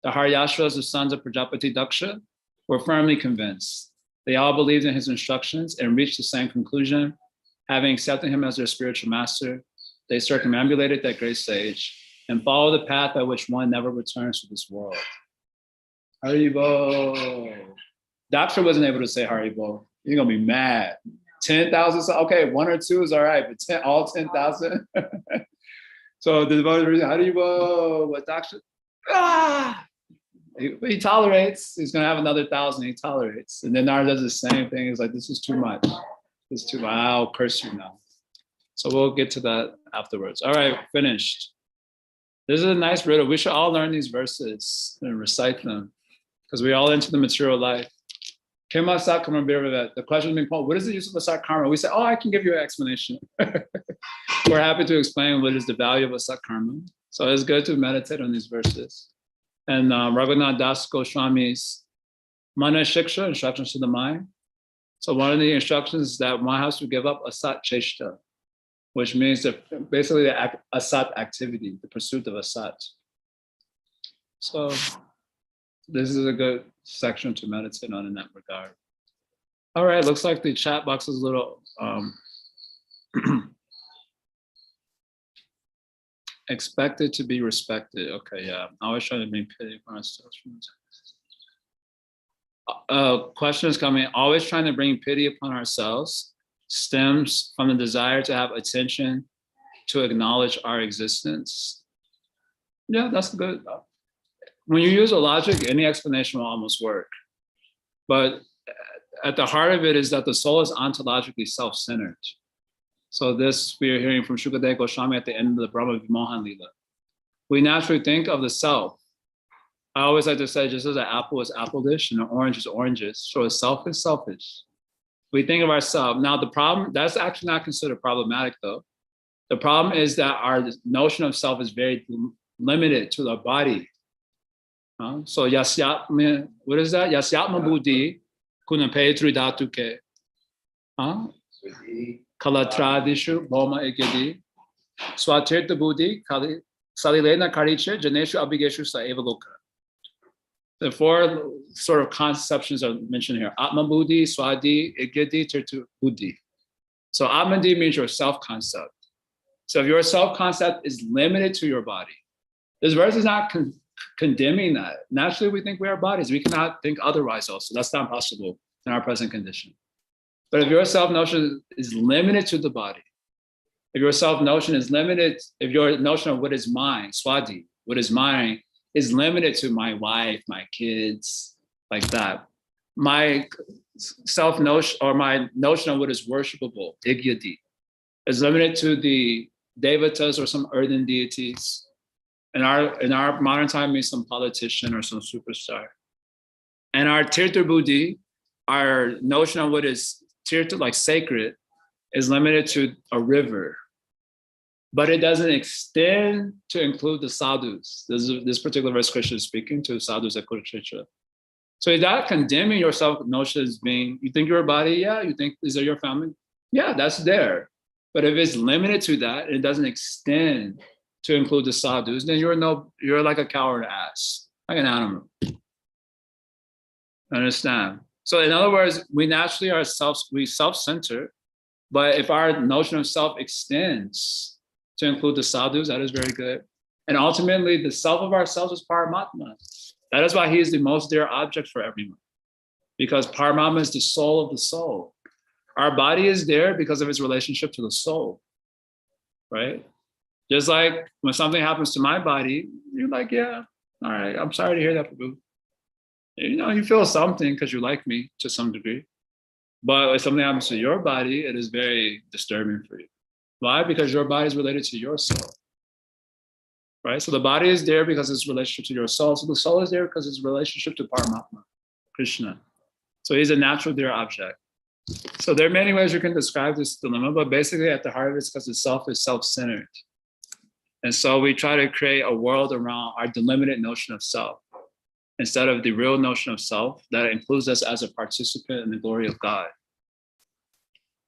the Haryashvas, the sons of Prajapati Daksha, were firmly convinced. They all believed in his instructions and reached the same conclusion. Having accepted him as their spiritual master, they circumambulated that great sage and followed the path by which one never returns to this world. Haribo. Daksha wasn't able to say Haribo. You're gonna be mad. 10,000, okay, 1 or 2 is all right, but all 10,000. So the devotees were saying, Haribo, what Daksha? He tolerates. He's gonna have another 1,000. He tolerates, and then Narada does the same thing. He's like, this is too much. This is too much. I'll curse you now. So we'll get to that afterwards. All right, finished. This is a nice riddle. We should all learn these verses and recite them because we're all into the material life. The question being posed, what is the use of asat karma? We say, oh, I can give you an explanation. We're happy to explain what is the value of asat karma. So it's good to meditate on these verses. And Raghunath Das Goswami's Mana Shiksha, instructions to the mind. So one of the instructions is that one has to give up asat cheshta, which means basically the asat activity, the pursuit of asat. So this is a good section to meditate on in that regard. All right, looks like the chat box is a little expected to be respected. Okay, yeah. Always trying to bring pity upon ourselves. Question is coming. Always trying to bring pity upon ourselves stems from the desire to have attention, to acknowledge our existence. Yeah, that's good. When you use a logic, any explanation will almost work. But at the heart of it is that the soul is ontologically self-centered. So this we are hearing from Shukadeva Goswami at the end of the Brahma Vimohan Lila. We naturally think of the self I always like to say, just as an apple is apple-ish and an orange is oranges, so a self is selfish. We think of ourselves. Now, the problem, that's actually not considered problematic, though. The problem is that our notion of self is very limited to the body. So, yasyatma, what is that? Yasyatma buddhi, kunape tridatuke. Kalatradishu, bhoma ekedi. Swatirtha buddhi, salilena kariche, janeshu abhigeshu saeva loka. The four sort of conceptions are mentioned here. Atma buddhi, swadi, igedi, tirtu buddhi. So atmadi means your self-concept. So if your self-concept is limited to your body, this verse is not condemning that. Naturally, we think we are bodies. We cannot think otherwise also. That's not possible in our present condition. But if your self-notion is limited to the body, if your self-notion is limited, if your notion of what is mine, swadi, what is mine, is limited to my wife, my kids, like that. My self-notion or my notion of what is worshipable, igyati, is limited to the devatas or some earthen deities. In our modern time means some politician or some superstar. And our tirtha buddhi, our notion of what is tirtha, like sacred, is limited to a river. But it doesn't extend to include the sadhus. This particular verse Krishna is speaking to sadhus at Kurukshetra. So is that condemning your self-notion as being, you think you're a body? Yeah. You think these are your family? Yeah, that's there. But if it's limited to that, it doesn't extend to include the sadhus, then you're like a coward ass, like an animal. Understand? So in other words, we naturally are self-centered, but if our notion of self extends to include the sadhus, that is very good. And ultimately, the self of ourselves is Paramatma. That is why he is the most dear object for everyone, because Paramatma is the soul of the soul. Our body is there because of its relationship to the soul, right? Just like when something happens to my body, you're like, yeah, all right, I'm sorry to hear that, Prabhu. You know, you feel something because you like me to some degree. But if something happens to your body, it is very disturbing for you. Why? Because your body is related to your soul, right? So the body is there because it's relationship to your soul. So the soul is there because it's relationship to Paramatma, Krishna. So he's a natural dear object. So there are many ways you can describe this dilemma, but basically at the heart of it is because the self is self-centered. And so we try to create a world around our delimited notion of self, instead of the real notion of self that includes us as a participant in the glory of God.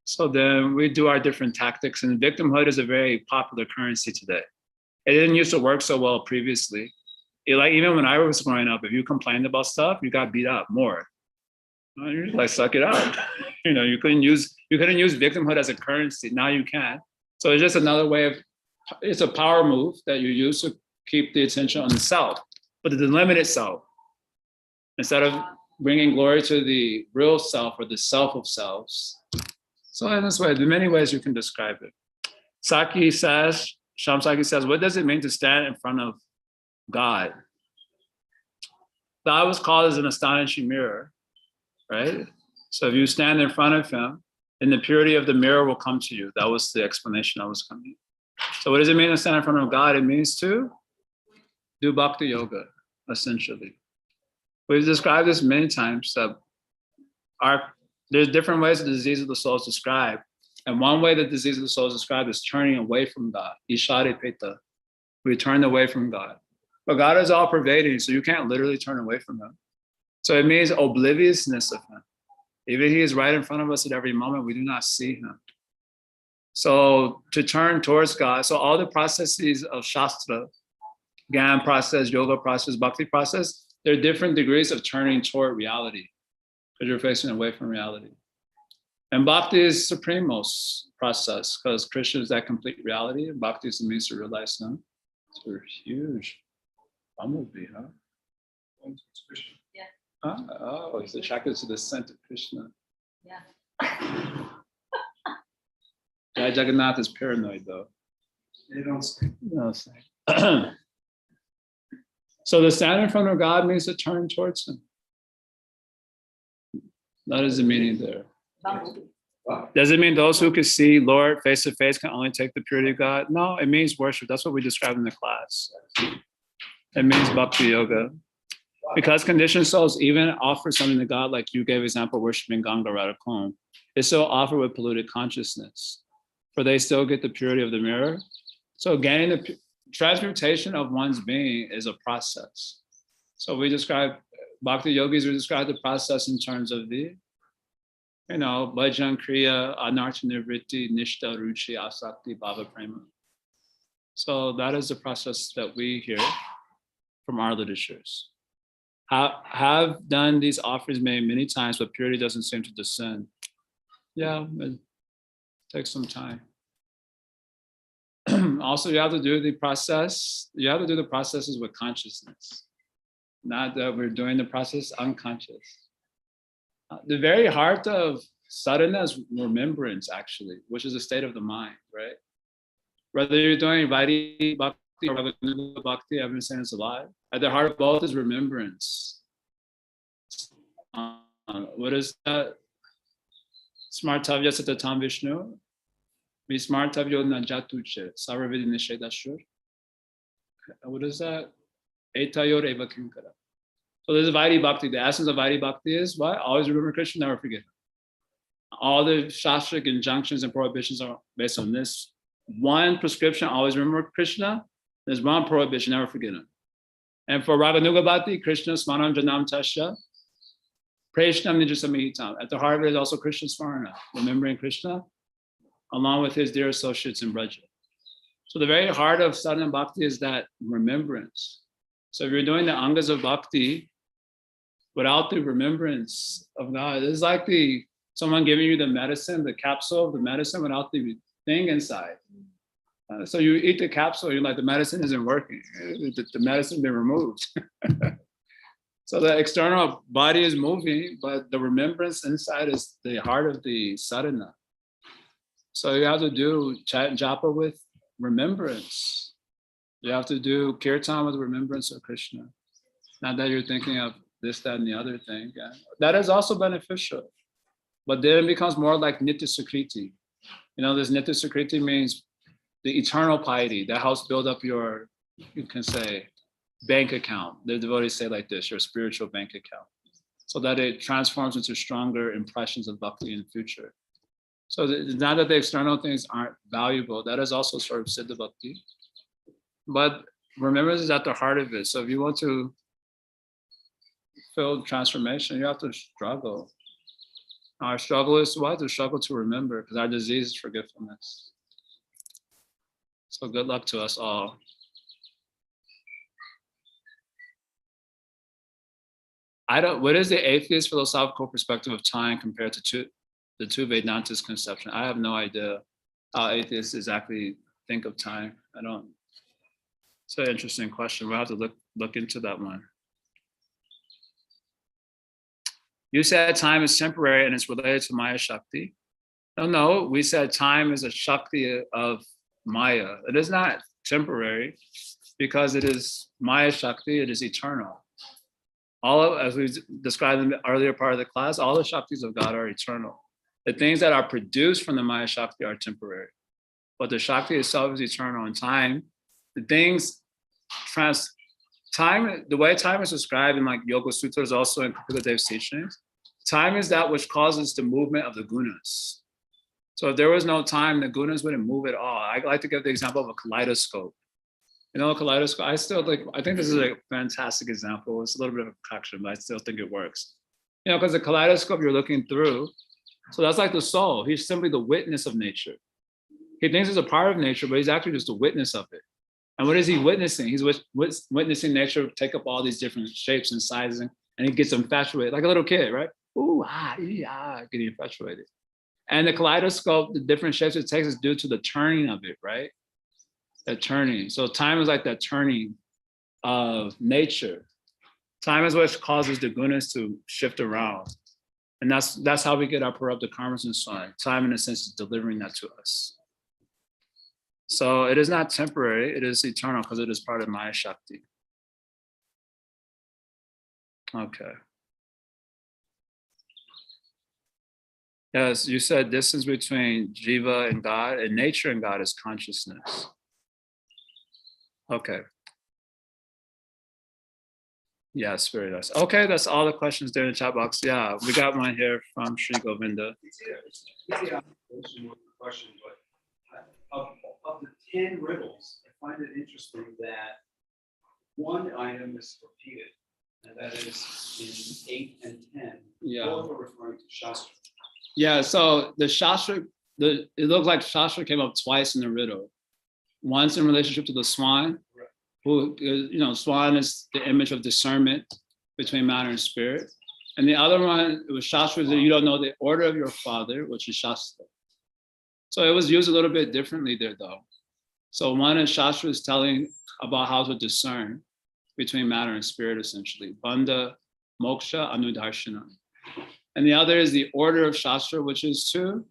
So then we do our different tactics, and victimhood is a very popular currency today. It didn't used to work so well previously. Even when I was growing up, if you complained about stuff, you got beat up more. You're like, suck it up. You couldn't use victimhood as a currency. Now you can. So it's just another way of, it's a power move that you use to keep the attention on the self, but the limited self, instead of bringing glory to the real self or the self of selves. So in this way, there are many ways you can describe it. Sham Saki says, what does it mean to stand in front of God? God was called as an astonishing mirror, right? So if you stand in front of him, and the purity of the mirror will come to you. That was the explanation I was coming. So what does it mean to stand in front of God? It means to do bhakti yoga, essentially. We've described this many times, that there's different ways the disease of the soul is described. And one way the disease of the soul is described is turning away from God. Ishari peta. We turn away from God. But God is all pervading, so you can't literally turn away from him. So it means obliviousness of him. Even he is right in front of us at every moment, we do not see him. So to turn towards God, so all the processes of Shastra, Gyan process, yoga process, bhakti process, there are different degrees of turning toward reality, because you're facing away from reality. And bhakti is supremos process, because Krishna is that complete reality, and bhakti is the means to realize him. So huge. Bumblebee, huh? Yeah. Oh, he's attracted to the scent of Krishna. Yeah. Jaya Jagannath is paranoid, though. They don't say. No, so the stand in front of God means to turn towards him. That is the meaning there. Does it mean those who can see Lord face to face can only take the purity of God? No, it means worship. That's what we described in the class. It means bhakti yoga. Because conditioned souls even offer something to God, like you gave example, worshiping Ganga Radhakund, it's still offered with polluted consciousness, for they still get the purity of the mirror. So gaining the transmutation of one's being is a process. So we describe, Bhakti yogis, we describe the process in terms of the, bhajan, kriya, anartha nivritti, nishta, ruchi, asakti, bhava, prema. So that is the process that we hear from our literatures. Have done these offerings many times, but purity doesn't seem to descend. Yeah, it takes some time. Also, you have to do the process. You have to do the processes with consciousness, not that we're doing the process unconscious. The very heart of sadhana is remembrance, actually, which is a state of the mind, right? Whether you're doing Vaidhi Bhakti or Raganuga Bhakti, I've been saying this a lot. At the heart of both is remembrance. What is that? Smartavya Satatam Vishnu. Vismartavyo Najatuche. Saravidi Nishedashur. What is that? Etayor Eva Kinkara. So there's a Vaidhi Bhakti. The essence of Vaidhi Bhakti is what? Always remember Krishna, never forget him. All the shastric injunctions and prohibitions are based on this. One prescription, always remember Krishna. There's one prohibition, never forget him. And for Raganuga Bhakti, Krishna Smaranam Janam Tasya, Preshnam Nijasamihitam. At the heart of it is also Krishna Smarana, remembering Krishna, along with his dear associates in Braja. So the very heart of sadhana bhakti is that remembrance. So if you're doing the angas of bhakti without the remembrance of God, it's like someone giving you the medicine, the capsule of the medicine without the thing inside. So you eat the capsule, you're like, the medicine isn't working. The medicine's been removed. So the external body is moving, but the remembrance inside is the heart of the sadhana. So you have to do japa with remembrance. You have to do kirtan with remembrance of Krishna. Not that you're thinking of this, that, and the other thing. Yeah. That is also beneficial. But then it becomes more like nitya sukriti. This nitya sukriti means the eternal piety that helps build up your, you can say, bank account. The devotees say like this, your spiritual bank account, so that it transforms into stronger impressions of bhakti in the future. So it's not that the external things aren't valuable. That is also sort of siddha bhakti. But remembrance is at the heart of it. So if you want to feel transformation, you have to struggle. Our struggle is what? The struggle to remember, because our disease is forgetfulness. So good luck to us all. What is the atheist philosophical perspective of time compared to the two Vedantas conception? I have no idea how atheists exactly think of time. It's an interesting question. We'll have to look into that one. You said time is temporary and it's related to Maya Shakti. No, we said time is a Shakti of Maya. It is not temporary because it is Maya Shakti, it is eternal. As we described in the earlier part of the class, all the Shaktis of God are eternal. The things that are produced from the Maya Shakti are temporary, but the Shakti itself is eternal. And time, the way time is described in like Yoga Sutras, also in Kapila Dev's teachings, time is that which causes the movement of the gunas. So if there was no time, the gunas wouldn't move at all. I like to give the example of a kaleidoscope. A kaleidoscope, I think this is a fantastic example. It's a little bit of a concoction, but I still think it works. Because the kaleidoscope you're looking through, so that's like the soul. He's simply the witness of nature. He thinks he's a part of nature, but he's actually just a witness of it. And what is he witnessing? He's witnessing nature take up all these different shapes and sizes, and he gets infatuated, like a little kid, right? Ooh, getting infatuated. And the kaleidoscope, the different shapes it takes is due to the turning of it, right? That turning. So time is like that turning of nature. Time is what causes the gunas to shift around. And that's how we get our corrupted karmas and so on. Time, in a sense, is delivering that to us. So it is not temporary, it is eternal because it is part of Maya Shakti. Okay. Yes, you said distance between jiva and God, and nature and God is consciousness. Okay. Yes, very nice. Okay, that's all the questions there in the chat box. Yeah, we got one here from Sri Govinda. Question, but of the 10 riddles, I find it interesting that one item is repeated, and that is in 8 and 10. Yeah. Both are referring to Shastra. Yeah, so the Shastra, it looked like Shastra came up twice in the riddle. Once in relationship to the swan, who, swan is the image of discernment between matter and spirit. And the other one, it was Shastra, that you don't know the order of your father, which is Shastra. So it was used a little bit differently there, though. So one is Shastra is telling about how to discern between matter and spirit, essentially. Bandha, moksha, anudarshana. And the other is the order of Shastra, which is to,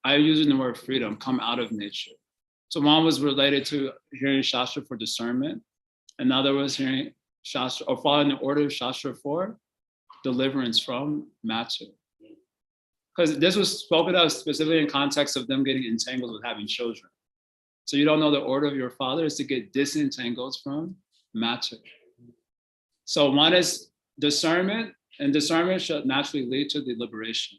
I'm using the word freedom, come out of nature. So one was related to hearing Shastra for discernment. Another was hearing Shastra, or following the order of Shastra for deliverance from matter. Because this was spoken of specifically in context of them getting entangled with having children. So you don't know the order of your father is to get disentangled from matter. So one is discernment, and discernment should naturally lead to the liberation.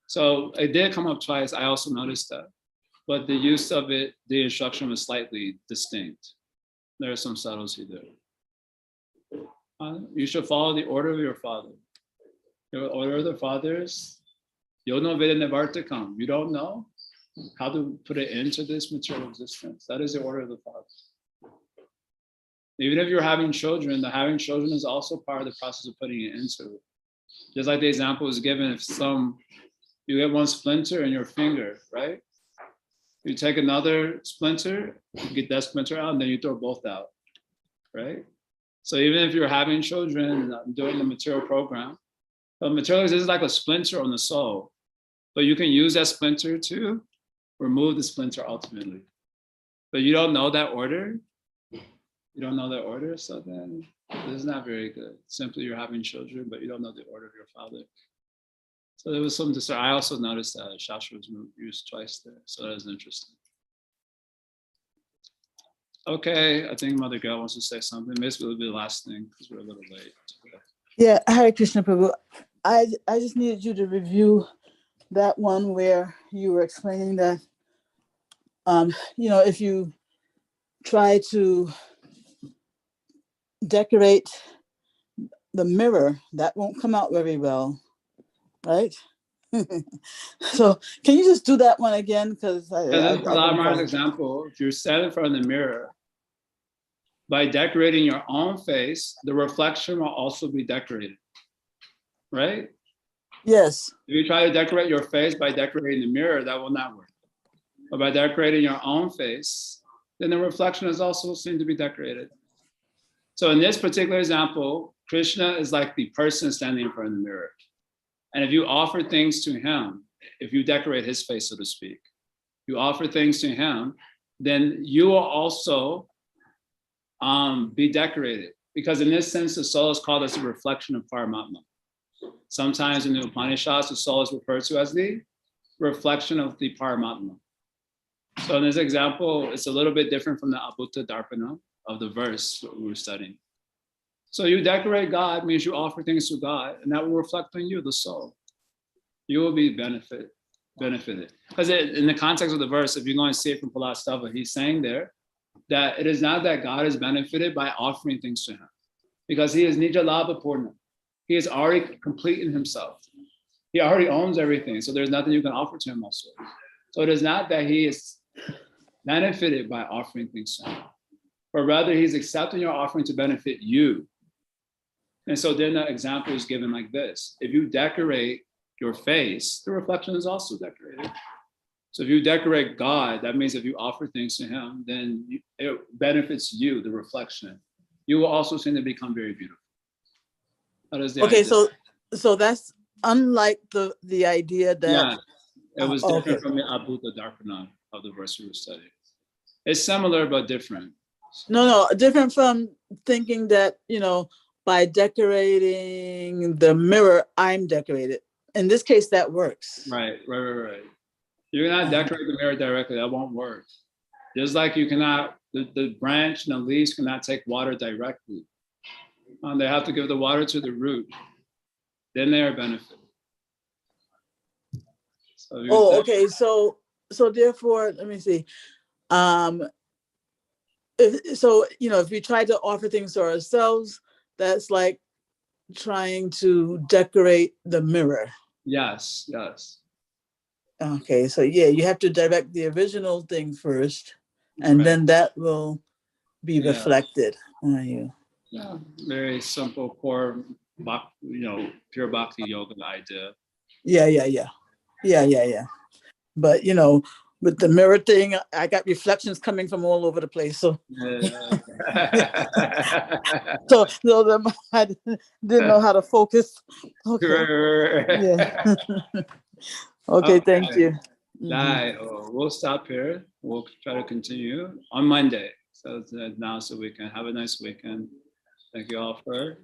So it did come up twice. I also noticed that. But the use of it, the instruction was slightly distinct. There are some subtlety there. You should follow the order of your father. Your order of the fathers, Yono Veda Nivartakam. You don't know how to put it into this material existence. That is the order of the father. Even if you're having children, the having children is also part of the process of putting it into it. Just like the example was given, if you get one splinter in your finger, right? You take another splinter, you get that splinter out, and then you throw both out, right? So even if you're having children and doing the material program, the material is like a splinter on the soul, but you can use that splinter to remove the splinter ultimately. But you don't know that order. You don't know that order, so then this is not very good. Simply you're having children, but you don't know the order of your father. So there was some discernment. I also noticed that Shastra was used twice there, so that is interesting. Okay, I think Mother Girl wants to say something. Maybe it'll be the last thing because we're a little late. Yeah, Hare Krishna Prabhu. I just needed you to review that one where you were explaining that, if you try to decorate the mirror, that won't come out very well, right? So can you just do that one again? Because Prahlad example, if you're standing in front of the mirror, by decorating your own face, the reflection will also be decorated, right? Yes. If you try to decorate your face by decorating the mirror, that will not work. But by decorating your own face, then the reflection is also seen to be decorated. So in this particular example, Krishna is like the person standing in front of the mirror. And if you offer things to him, if you decorate his face, so to speak, you offer things to him, then you will also be decorated. Because in this sense, the soul is called as a reflection of Paramatma. Sometimes in the Upanishads, the soul is referred to as the reflection of the Paramatma. So in this example, it's a little bit different from the Abhuta Darpana of the verse that we were studying. So you decorate God means you offer things to God, and that will reflect on you, the soul. You will be benefited. Because in the context of the verse, if you're going to see it from Palastava, he's saying there that it is not that God is benefited by offering things to him, because he is Nija Labha Purna. He is already complete in himself. He already owns everything, so there's nothing you can offer to him also. So it is not that he is benefited by offering things to him, but rather he's accepting your offering to benefit you. And so then the example is given like this. If you decorate your face, the reflection is also decorated. So if you decorate God, that means if you offer things to him, then it benefits you, the reflection. You will also seem to become very beautiful. That is the idea. So that's unlike the idea that... Yeah, it was different from the Abhuta Darpana of the verse we were studying. It's similar, but different. No, different from thinking that, by decorating the mirror, I'm decorated. In this case, that works. Right. You cannot decorate the mirror directly. That won't work. Just like you cannot, the branch and the leaves cannot take water directly. They have to give the water to the root. Then they are benefited. So Okay. So therefore, let me see. If we try to offer things to ourselves, that's like trying to decorate the mirror. Yes. Okay, so yeah, you have to direct the original thing first, and Right. then that will be Yeah. reflected on you. Yeah, very simple, core, pure bhakti yoga idea. Yeah. But with the mirror thing, I got reflections coming from all over the place. So, so I didn't know how to focus. Okay. Yeah. Okay. Thank you. Jai. We'll stop here. We'll try to continue on Monday. So we can have a nice weekend. Thank you all for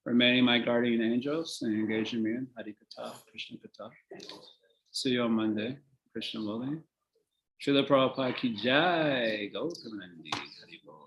remaining my guardian angels and engaging me in Hari Katha, Krishna Katha. See you on Monday. Krishna willing. Srila Prabhupada ki jai. Gautam Nandi. Hari Bol.